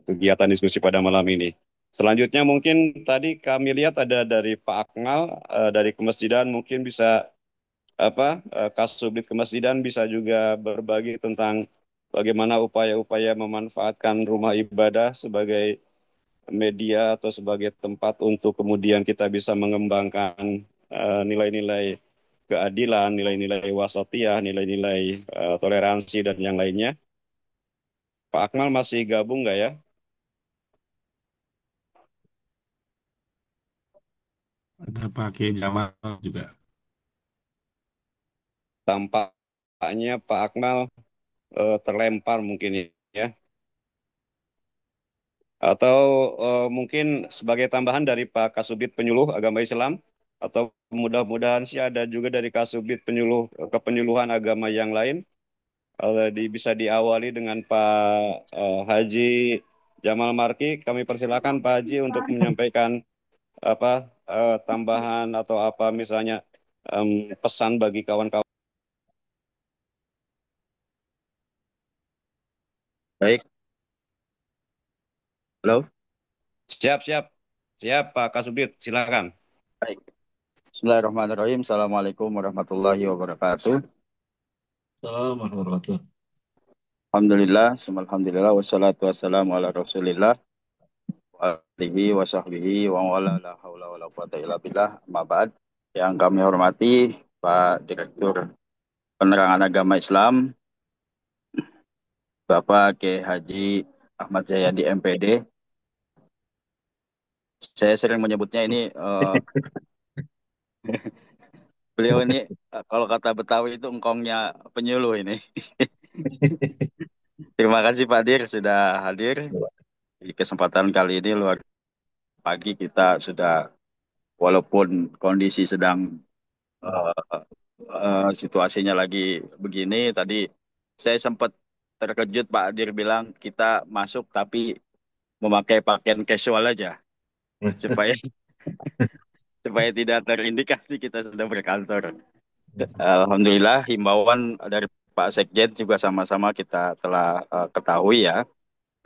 kegiatan diskusi pada malam ini. Selanjutnya mungkin tadi kami lihat ada dari Pak Akmal dari Kemesjidan, mungkin bisa Kasubdit Kemesjidan bisa juga berbagi tentang bagaimana upaya-upaya memanfaatkan rumah ibadah sebagai media atau sebagai tempat untuk kemudian kita bisa mengembangkan nilai-nilai keadilan, nilai-nilai wasatiyah, nilai-nilai toleransi dan yang lainnya. Pak Akmal masih gabung nggak ya? Ada pakai Jamal juga. Tampaknya Pak Akmal terlempar mungkin ya. Atau mungkin sebagai tambahan dari Pak Kasubdit Penyuluh Agama Islam, atau mudah-mudahan sih ada juga dari Kasubdit Penyuluh Kepenyuluhan Agama yang lain. Bisa diawali dengan Pak Haji Jamal Marki. Kami persilakan Pak Haji untuk menyampaikan apa tambahan atau apa misalnya pesan bagi kawan-kawan. Baik. Halo. Siap Pak Kasubdit, silakan. Baik. Bismillahirrahmanirrahim. Assalamualaikum warahmatullahi wabarakatuh. Assalamualaikum warahmatullahi wabarakatuh. Alhamdulillah, alhamdulillah, wassalatu wassalamu ala rasulillah, wa alihi wa sahbihi, wa wala la hawla wa la quwata illa billah, amma ba'd. Yang kami hormati Pak Direktur Penerangan Agama Islam, Bapak Kiai Haji Ahmad Jayadi MPD. Saya sering menyebutnya ini beliau ini kalau kata Betawi itu engkongnya penyuluh ini. Terima kasih Pak Dir sudah hadir di kesempatan kali ini. Luar pagi kita sudah, walaupun kondisi sedang situasinya lagi begini, tadi saya sempat terkejut Pak Dir bilang kita masuk tapi memakai pakaian casual aja supaya supaya tidak terindikasi kita sedang berkantor. Alhamdulillah himbauan dari Pak Sekjen juga sama-sama kita telah ketahui ya.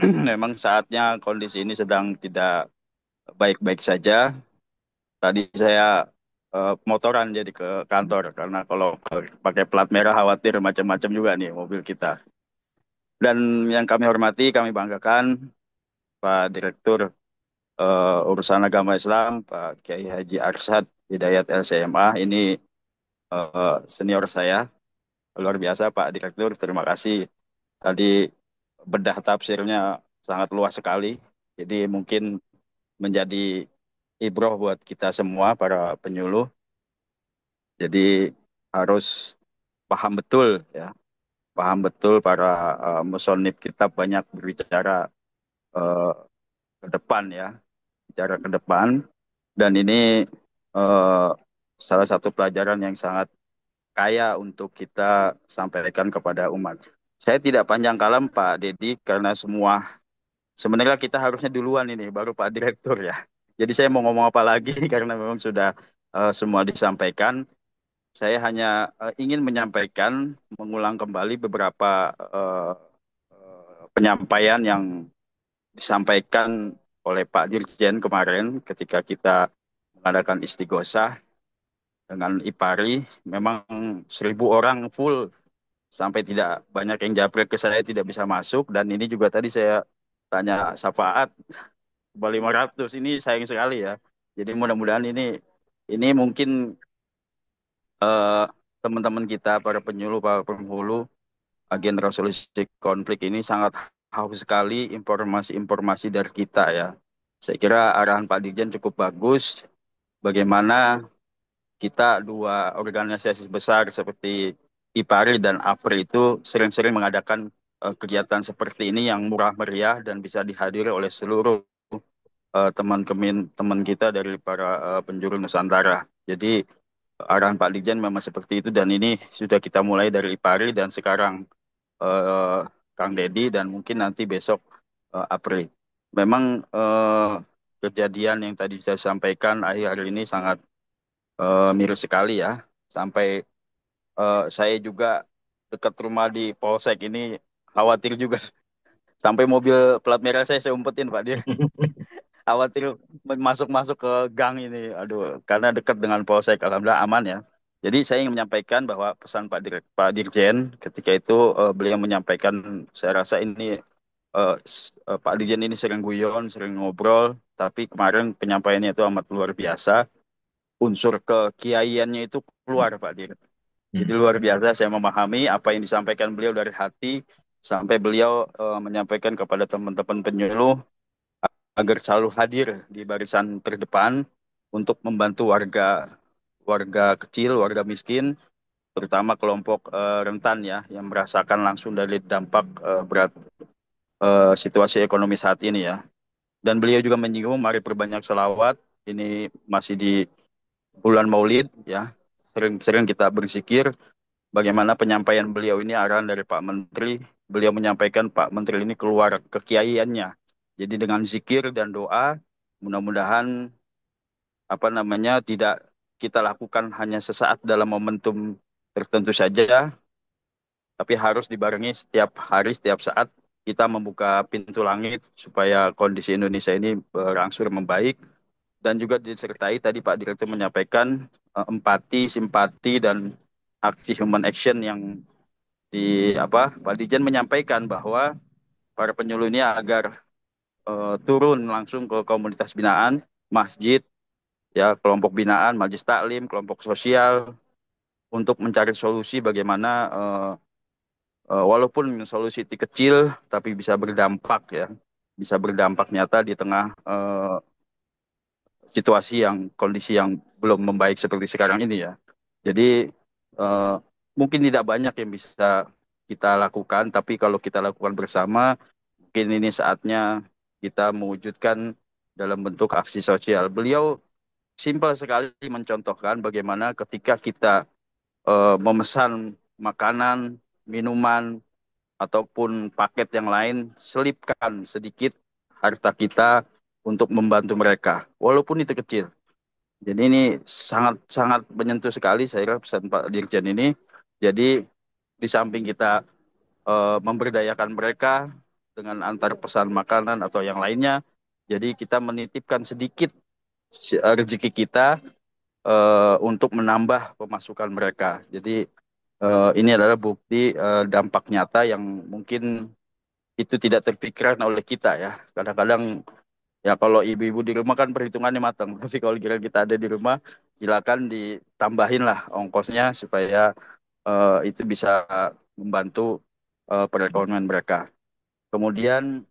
Memang saatnya kondisi ini sedang tidak baik-baik saja. Tadi saya motoran jadi ke kantor karena kalau pakai plat merah khawatir macam-macam juga nih mobil kita. Dan yang kami hormati, kami banggakan Pak Direktur Urusan Agama Islam, Pak Kiai Haji Arsyad Hidayat LCMA, ini senior saya. Luar biasa Pak Direktur, terima kasih. Tadi bedah tafsirnya sangat luas sekali. Jadi mungkin menjadi ibroh buat kita semua para penyuluh. Jadi harus paham betul ya. Paham betul para musonib kita banyak berbicara ke depan ya. Bicara ke depan. Dan ini salah satu pelajaran yang sangat kaya untuk kita sampaikan kepada umat. Saya tidak panjang kalam Pak Dedi karena sebenarnya kita harusnya duluan ini baru Pak Direktur ya. Jadi saya mau ngomong apa lagi karena memang sudah semua disampaikan. Saya hanya ingin menyampaikan, mengulang kembali beberapa penyampaian yang disampaikan oleh Pak Dirjen kemarin ketika kita mengadakan istighosah dengan IPARI. Memang 1.000 orang full, sampai tidak banyak yang japri ke saya tidak bisa masuk. Dan ini juga tadi saya tanya syafaat 500, ini sayang sekali ya. Jadi mudah-mudahan ini mungkin teman-teman kita para penyuluh, para penghulu agen resolusi konflik ini sangat haus sekali informasi-informasi dari kita ya. Saya kira arahan Pak Dirjen cukup bagus. Bagaimana kita dua organisasi besar seperti IPARI dan APRI itu sering-sering mengadakan kegiatan seperti ini yang murah meriah dan bisa dihadiri oleh seluruh teman kita dari para penjuru Nusantara. Jadi arahan Pak Dirjen memang seperti itu dan ini sudah kita mulai dari IPARI dan sekarang eh, Kang Dedi dan mungkin nanti besok Apri. Memang kejadian yang tadi saya sampaikan akhir-akhir ini sangat miris sekali ya. Sampai saya juga dekat rumah di Polsek ini khawatir juga. Sampai mobil plat merah saya umpetin Pak Dir. Khawatir masuk-masuk ke gang ini. Aduh, karena dekat dengan Polsek, alhamdulillah aman ya. Jadi saya ingin menyampaikan bahwa pesan Pak Dirjen ketika itu beliau menyampaikan, saya rasa ini Pak Dirjen ini sering guyon, sering ngobrol, tapi kemarin penyampaiannya itu amat luar biasa. Unsur kekiaiannya itu keluar Pak Dir. Jadi luar biasa saya memahami apa yang disampaikan beliau dari hati sampai beliau menyampaikan kepada teman-teman penyuluh agar selalu hadir di barisan terdepan untuk membantu warga kecil, warga miskin, terutama kelompok rentan ya yang merasakan langsung dari dampak berat situasi ekonomi saat ini ya. Dan beliau juga menyinggung mari perbanyak selawat. Ini masih di bulan Maulid ya. Sering-sering kita berzikir bagaimana penyampaian beliau ini arahan dari Pak Menteri. Beliau menyampaikan Pak Menteri ini keluar kekiaiannya. Jadi dengan zikir dan doa mudah-mudahan apa namanya tidak kita lakukan hanya sesaat dalam momentum tertentu saja, tapi harus dibarengi setiap hari, setiap saat kita membuka pintu langit supaya kondisi Indonesia ini berangsur membaik dan juga disertai tadi Pak Direktur menyampaikan empati, simpati dan aksi human action yang di apa Pak Dirjen menyampaikan bahwa para penyuluh ini agar turun langsung ke komunitas binaan, masjid, ya kelompok binaan, majelis taklim, kelompok sosial untuk mencari solusi bagaimana walaupun solusi itu kecil tapi bisa berdampak ya, bisa berdampak nyata di tengah situasi yang kondisi yang belum membaik seperti sekarang ini ya. Jadi eh, mungkin tidak banyak yang bisa kita lakukan, tapi kalau kita lakukan bersama, mungkin ini saatnya kita mewujudkan dalam bentuk aksi sosial. Beliau simpel sekali mencontohkan bagaimana ketika kita memesan makanan, minuman, ataupun paket yang lain, selipkan sedikit harta kita untuk membantu mereka, walaupun itu kecil. Jadi ini sangat-sangat menyentuh sekali saya kira pesan Pak Dirjen ini. Jadi di samping kita memberdayakan mereka dengan antar pesan makanan atau yang lainnya, jadi kita menitipkan sedikit rezeki kita untuk menambah pemasukan mereka. Jadi ini adalah bukti dampak nyata yang mungkin itu tidak terpikirkan oleh kita ya. Kadang-kadang ya kalau ibu-ibu di rumah kan perhitungannya matang. Tapi kalau kira kita ada di rumah, silakan ditambahin lah ongkosnya supaya itu bisa membantu perekonomian mereka. Kemudian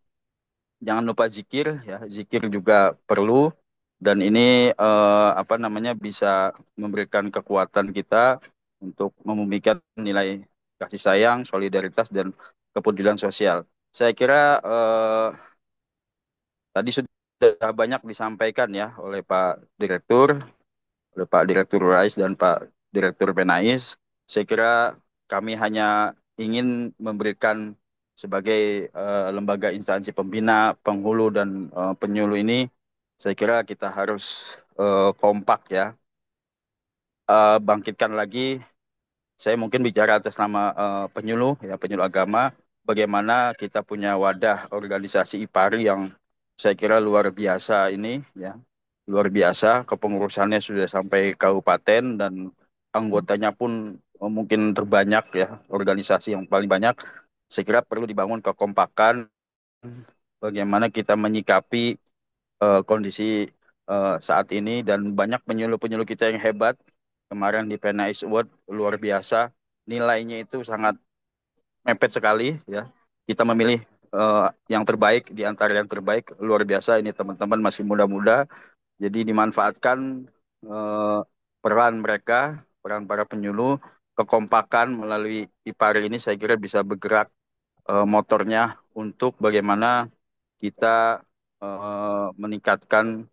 jangan lupa zikir ya, zikir juga perlu dan ini apa namanya bisa memberikan kekuatan kita untuk membumikan nilai kasih sayang, solidaritas dan kepedulian sosial. Saya kira tadi sudah banyak disampaikan ya oleh Pak Direktur Rais dan Pak Direktur Penais. Saya kira kami hanya ingin memberikan sebagai lembaga instansi pembina, penghulu dan penyuluh ini, saya kira kita harus kompak ya, bangkitkan lagi. Saya mungkin bicara atas nama penyuluh ya, penyuluh agama, bagaimana kita punya wadah organisasi IPARI yang saya kira luar biasa ini ya, luar biasa kepengurusannya sudah sampai kabupaten dan anggotanya pun mungkin terbanyak ya, organisasi yang paling banyak. Saya kira perlu dibangun kekompakan bagaimana kita menyikapi kondisi saat ini dan banyak penyuluh-penyuluh kita yang hebat. Kemarin di PNAIS Award luar biasa, nilainya itu sangat mepet sekali ya. Kita memilih yang terbaik di antara yang terbaik, luar biasa ini teman-teman masih muda-muda. Jadi dimanfaatkan eh, peran mereka, peran para penyuluh, kekompakan melalui IPARI ini saya kira bisa bergerak motornya untuk bagaimana kita meningkatkan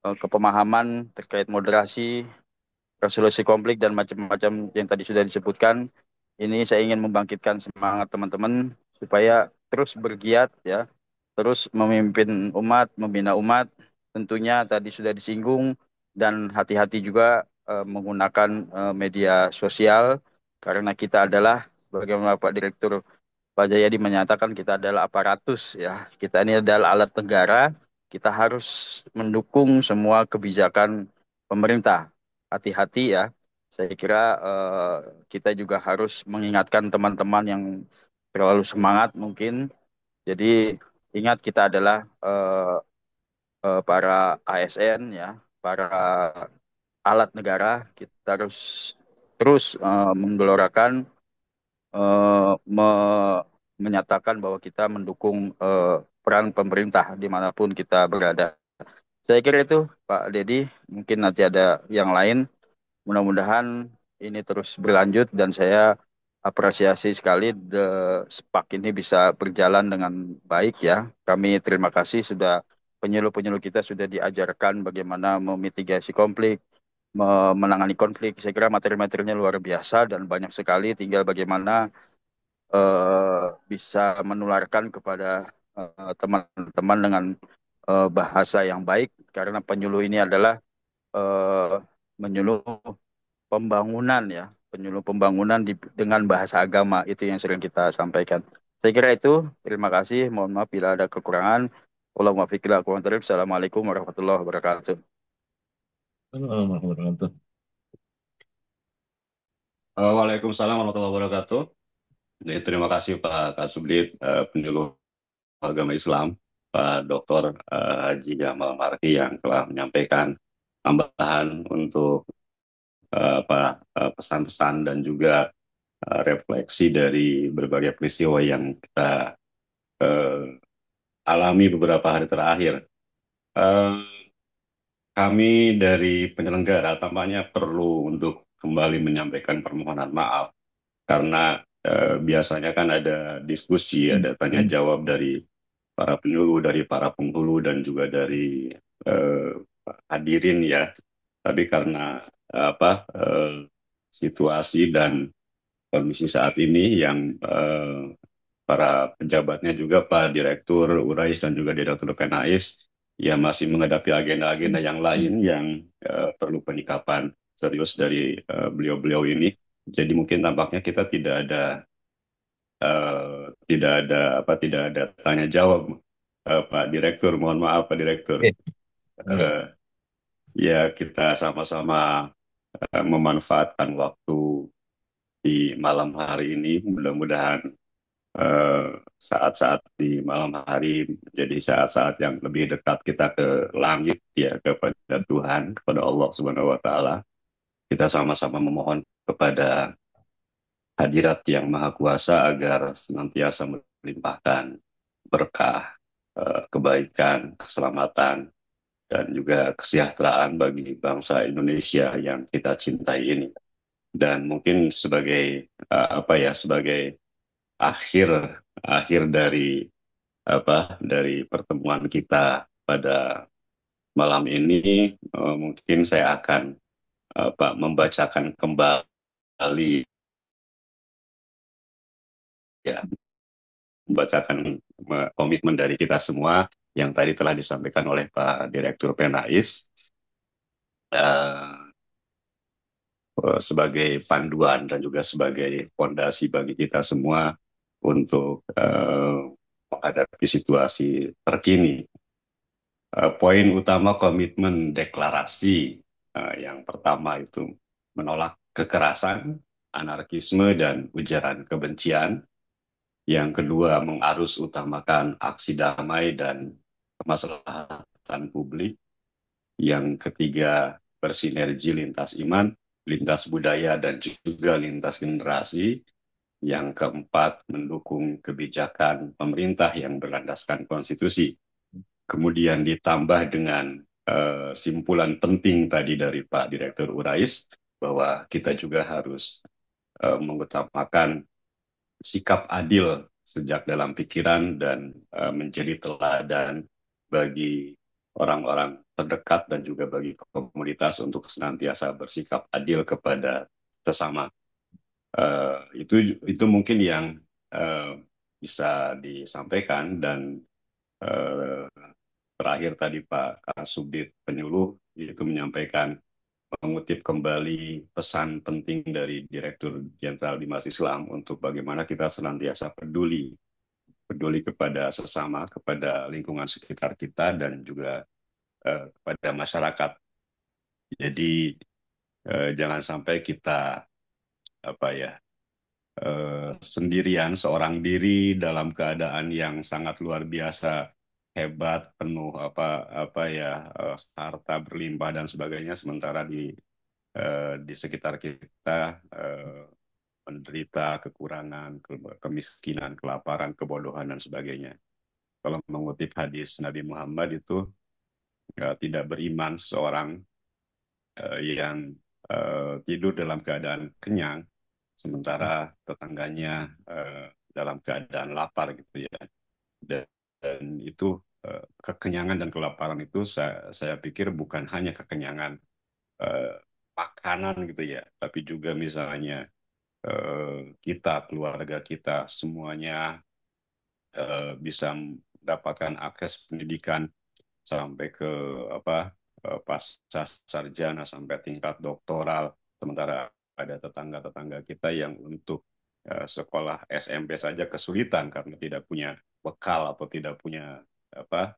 kepemahaman terkait moderasi, resolusi konflik dan macam-macam yang tadi sudah disebutkan. Ini saya ingin membangkitkan semangat teman-teman supaya terus bergiat ya, terus memimpin umat, membina umat. Tentunya tadi sudah disinggung dan hati-hati juga menggunakan media sosial karena kita adalah bagaimana Pak Direktur Pak Jayadi menyatakan kita adalah aparatus ya. Kita ini adalah alat negara. Kita harus mendukung semua kebijakan pemerintah. Hati-hati ya. Saya kira kita juga harus mengingatkan teman-teman yang terlalu semangat mungkin. Jadi ingat kita adalah para ASN ya, para alat negara. Kita harus terus menggelorakan menyatakan bahwa kita mendukung peran pemerintah dimanapun kita berada. Saya kira itu Pak Dedi, mungkin nanti ada yang lain. Mudah-mudahan ini terus berlanjut dan saya apresiasi sekali SPAK ini bisa berjalan dengan baik ya. Kami terima kasih sudah penyuluh-penyuluh kita sudah diajarkan bagaimana memitigasi konflik, menangani konflik. Saya kira materi-materinya luar biasa dan banyak sekali. Tinggal bagaimana bisa menularkan kepada teman-teman dengan bahasa yang baik karena penyuluh ini adalah menyuluh pembangunan ya, penyuluh pembangunan dengan bahasa agama itu yang sering kita sampaikan. Saya kira itu. Terima kasih. Mohon maaf bila ada kekurangan. Allahumma fikir Assalamualaikum warahmatullahi wabarakatuh. Waalaikumsalam warahmatullahi wabarakatuh. Jadi, terima kasih Pak Kasubdit, penyuluh agama Islam, Pak Dr. Haji Jamal Marki yang telah menyampaikan tambahan untuk pesan-pesan dan juga refleksi dari berbagai peristiwa yang kita alami beberapa hari terakhir. Kami dari penyelenggara tampaknya perlu untuk kembali menyampaikan permohonan maaf karena biasanya kan ada diskusi, ada tanya jawab dari para penyuluh, dari para penghulu dan juga dari hadirin ya. Tapi karena situasi dan kondisi saat ini yang para pejabatnya juga Pak Direktur Urais dan juga Direktur Penais ya masih menghadapi agenda-agenda yang lain yang perlu penyikapan serius dari beliau-beliau ini. Jadi mungkin tampaknya kita tidak ada tanya jawab Pak Direktur. Mohon maaf Pak Direktur. Ya kita sama-sama memanfaatkan waktu di malam hari ini. Mudah-mudahan saat-saat di malam hari menjadi saat-saat yang lebih dekat kita ke langit ya, kepada Tuhan, kepada Allah Subhanahu wa taala. Kita sama-sama memohon kepada hadirat yang Maha Kuasa agar senantiasa melimpahkan berkah, kebaikan, keselamatan dan juga kesejahteraan bagi bangsa Indonesia yang kita cintai ini. Dan mungkin sebagai sebagai akhir dari pertemuan kita pada malam ini, mungkin saya akan membacakan kembali ya, membacakan komitmen dari kita semua yang tadi telah disampaikan oleh Pak Direktur Penais sebagai panduan dan juga sebagai fondasi bagi kita semua untuk menghadapi situasi terkini. Poin utama komitmen deklarasi yang pertama itu menolak kekerasan, anarkisme, dan ujaran kebencian. Yang kedua, mengarus utamakan aksi damai dan kemaslahatan publik. Yang ketiga, bersinergi lintas iman, lintas budaya, dan juga lintas generasi. Yang keempat, mendukung kebijakan pemerintah yang berlandaskan konstitusi. Kemudian ditambah dengan simpulan penting tadi dari Pak Direktur Urais, bahwa kita juga harus mengutamakan sikap adil sejak dalam pikiran dan menjadi teladan bagi orang-orang terdekat dan juga bagi komunitas untuk senantiasa bersikap adil kepada sesama. Itu mungkin yang eh, bisa disampaikan. Dan eh, terakhir tadi Pak Kasubdit Penyuluh itu menyampaikan, mengutip kembali pesan penting dari Direktur Jenderal Dimas Islam untuk bagaimana kita senantiasa peduli kepada sesama, kepada lingkungan sekitar kita, dan juga kepada masyarakat. Jadi jangan sampai kita apa ya sendirian, seorang diri dalam keadaan yang sangat luar biasa hebat, penuh harta berlimpah dan sebagainya, sementara di sekitar kita menderita kekurangan, kemiskinan, kelaparan, kebodohan dan sebagainya. Kalau mengutip hadis Nabi Muhammad itu, tidak beriman seseorang yang tidur dalam keadaan kenyang, sementara tetangganya dalam keadaan lapar gitu ya. Dan itu kekenyangan dan kelaparan itu saya pikir bukan hanya kekenyangan makanan gitu ya, tapi juga misalnya kita, keluarga kita semuanya bisa mendapatkan akses pendidikan sampai ke pasca sarjana sampai tingkat doktoral, sementara ada tetangga-tetangga kita yang untuk sekolah SMP saja kesulitan karena tidak punya bekal atau tidak punya apa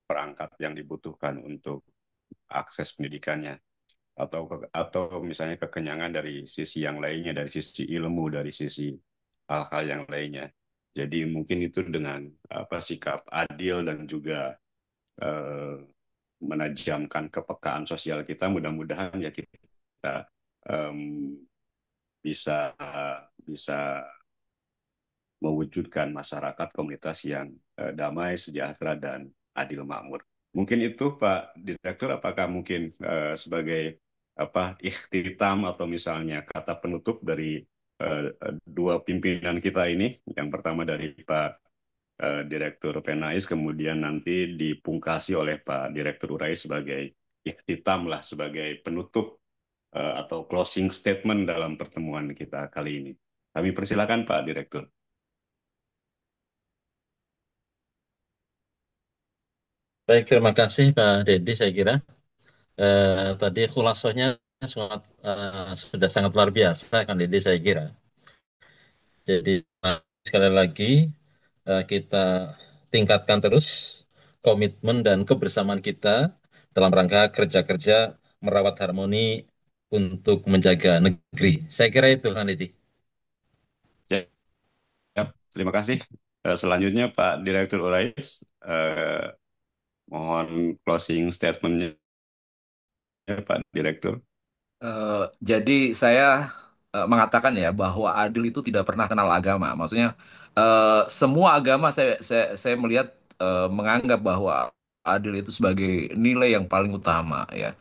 perangkat yang dibutuhkan untuk akses pendidikannya, atau misalnya kekenyangan dari sisi yang lainnya, dari sisi ilmu, dari sisi hal-hal yang lainnya. Jadi mungkin itu dengan sikap adil dan juga menajamkan kepekaan sosial kita, mudah-mudahan ya kita bisa bisa mewujudkan masyarakat komunitas yang damai, sejahtera, dan adil makmur. Mungkin itu Pak Direktur, apakah mungkin sebagai ikhtitam atau misalnya kata penutup dari dua pimpinan kita ini, yang pertama dari Pak Direktur Penais, kemudian nanti dipungkasi oleh Pak Direktur Urais sebagai ikhtitam lah, sebagai penutup atau closing statement dalam pertemuan kita kali ini. Kami persilakan Pak Direktur. Baik, terima kasih Pak Dedi. Saya kira tadi khulasohnya sudah sangat luar biasa kan Dedi, saya kira. Jadi sekali lagi kita tingkatkan terus komitmen dan kebersamaan kita dalam rangka kerja-kerja merawat harmoni untuk menjaga negeri. Saya kira itu kan Dedi. Ya, terima kasih. Selanjutnya Pak Direktur Urais, mohon closing statement-nya Pak Direktur. Jadi saya mengatakan ya bahwa adil itu tidak pernah kenal agama. Maksudnya semua agama saya melihat menganggap bahwa adil itu sebagai nilai yang paling utama ya.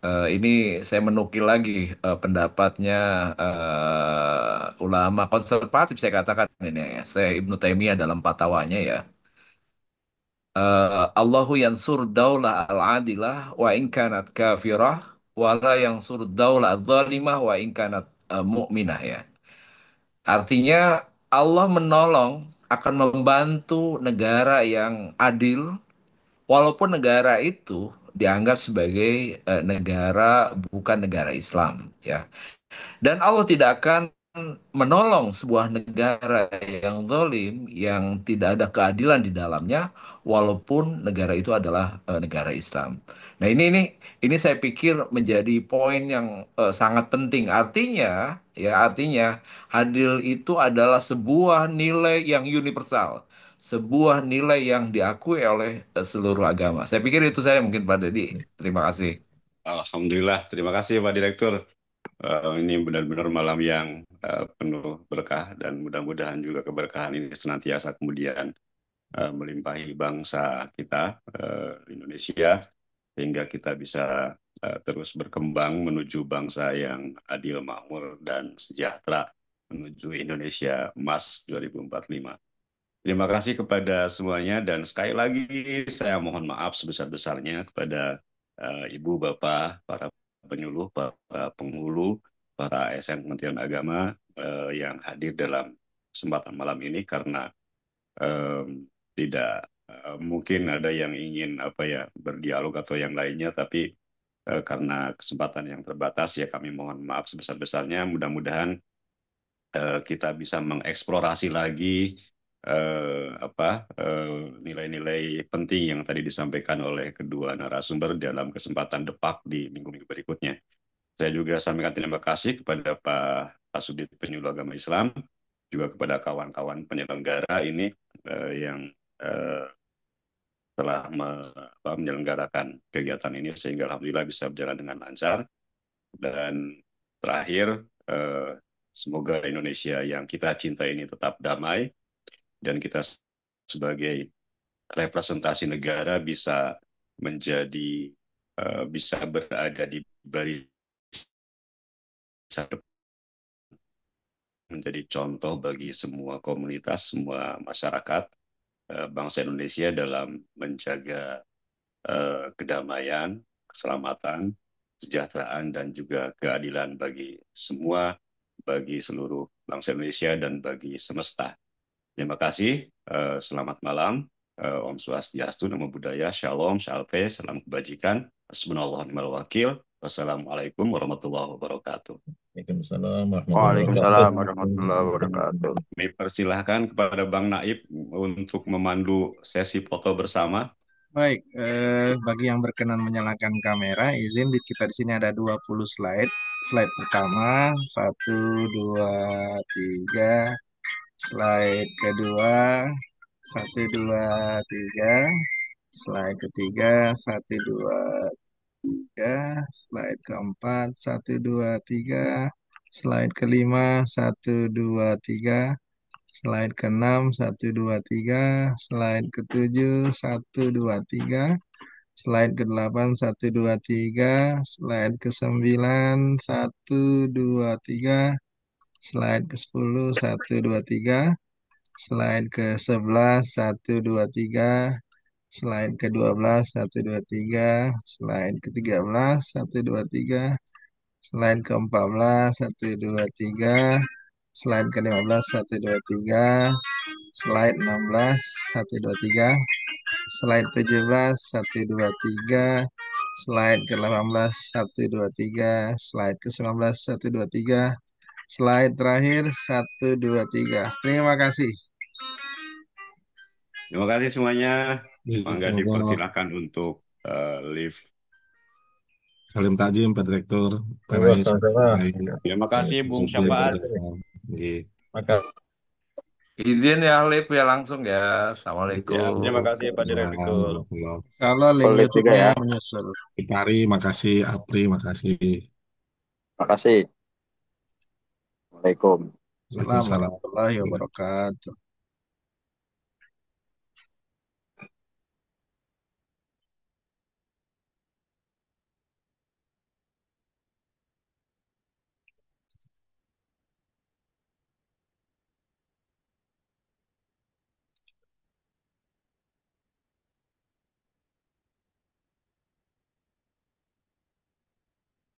Ini saya menukil lagi pendapatnya ulama konservatif, saya katakan ini ya. Saya Ibnu Taimiyah dalam fatwanya ya. Allahu yansur daulah al-adilah wa in kanat kafirah wa la yansur daulah al-zalimah wa in kanat mu'minah ya. Artinya Allah menolong akan membantu negara yang adil walaupun negara itu dianggap sebagai negara bukan negara Islam ya. Dan Allah tidak akan menolong sebuah negara yang zalim, yang tidak ada keadilan di dalamnya, walaupun negara itu adalah negara Islam. Nah ini saya pikir menjadi poin yang sangat penting. Artinya adil itu adalah sebuah nilai yang universal, sebuah nilai yang diakui oleh seluruh agama. Saya pikir itu saya mungkin Pak Dedi. Terima kasih. Alhamdulillah, terima kasih Pak Direktur. Ini benar-benar malam yang penuh berkah, dan mudah-mudahan juga keberkahan ini senantiasa kemudian melimpahi bangsa kita, Indonesia, sehingga kita bisa terus berkembang menuju bangsa yang adil, makmur, dan sejahtera, menuju Indonesia Emas 2045. Terima kasih kepada semuanya dan sekali lagi saya mohon maaf sebesar-besarnya kepada Ibu, Bapak, para penyuluh, para penghulu, para ASN Kementerian Agama yang hadir dalam kesempatan malam ini karena tidak mungkin ada yang ingin apa ya berdialog atau yang lainnya, tapi karena kesempatan yang terbatas ya kami mohon maaf sebesar-besarnya. Mudah-mudahan kita bisa mengeksplorasi lagi nilai-nilai penting yang tadi disampaikan oleh kedua narasumber dalam kesempatan depak di minggu-minggu berikutnya. Saya juga sampaikan terima kasih kepada Pak Sudit Penyuluh Agama Islam, juga kepada kawan-kawan penyelenggara ini yang telah menyelenggarakan kegiatan ini sehingga alhamdulillah bisa berjalan dengan lancar. Dan terakhir, semoga Indonesia yang kita cintai ini tetap damai dan kita sebagai representasi negara bisa menjadi bisa berada di barisan depan, menjadi contoh bagi semua komunitas, semua masyarakat bangsa Indonesia dalam menjaga kedamaian, keselamatan, kesejahteraan, dan juga keadilan bagi semua, bagi seluruh bangsa Indonesia dan bagi semesta. Terima kasih, selamat malam, Om Swastiastu, Namo Buddhaya, Shalom, Shalve, salam kebajikan, Hasbunallah ni'mal wakil, wassalamualaikum warahmatullahi wabarakatuh. Waalaikumsalam warahmatullahi wabarakatuh. Kami persilahkan kepada Bang Naib untuk memandu sesi foto bersama. Baik, bagi yang berkenan menyalakan kamera, izin kita di sini ada 20 slide. Slide pertama, 1, 2, 3. Slide kedua, 1, 2, 3. Slide ketiga, 1, 2, 3. Slide keempat, 1, 2, 3. Slide kelima, 1, 2, 3. Slide ke-6, 1, 2, 3. Slide ke-7, 1, 2, 3. Slide ke-8, 1, 2, 3. Slide ke-9, 1, 2, 3. Slide ke-10, 1, 2, 3. Slide ke-11, 1, 2, 3. Slide ke-12, 1, 2, 3. Slide ke-13, 1, 2, 3. Slide ke-14, 1, 2, 3. Slide ke-15, 1, 2, 3. Slide 16, 1, 2, 3. Slide 17, 1, 2, 3. Slide ke-18, 1, 2, 3. Slide ke-19, 1, 2, 3. Slide terakhir, 1, 2, 3. Terima kasih. Terima kasih semuanya. Mangga Jazakumullah. dipersilakan untuk live. Salim takjim Pak Direktur. Waalaikumsalam. Terima kasih Bung Syafaat. Maka Izin ya Alif ya langsung ya. Assalamualaikum. Ya, terima kasih Pak Direktur. Kalau link Boleh juga YouTube-nya ya. menyusul. Pari, makasih. Apri, makasih. Makasih. Waalaikumsalam. Assalamualaikum warahmatullahi wabarakatuh.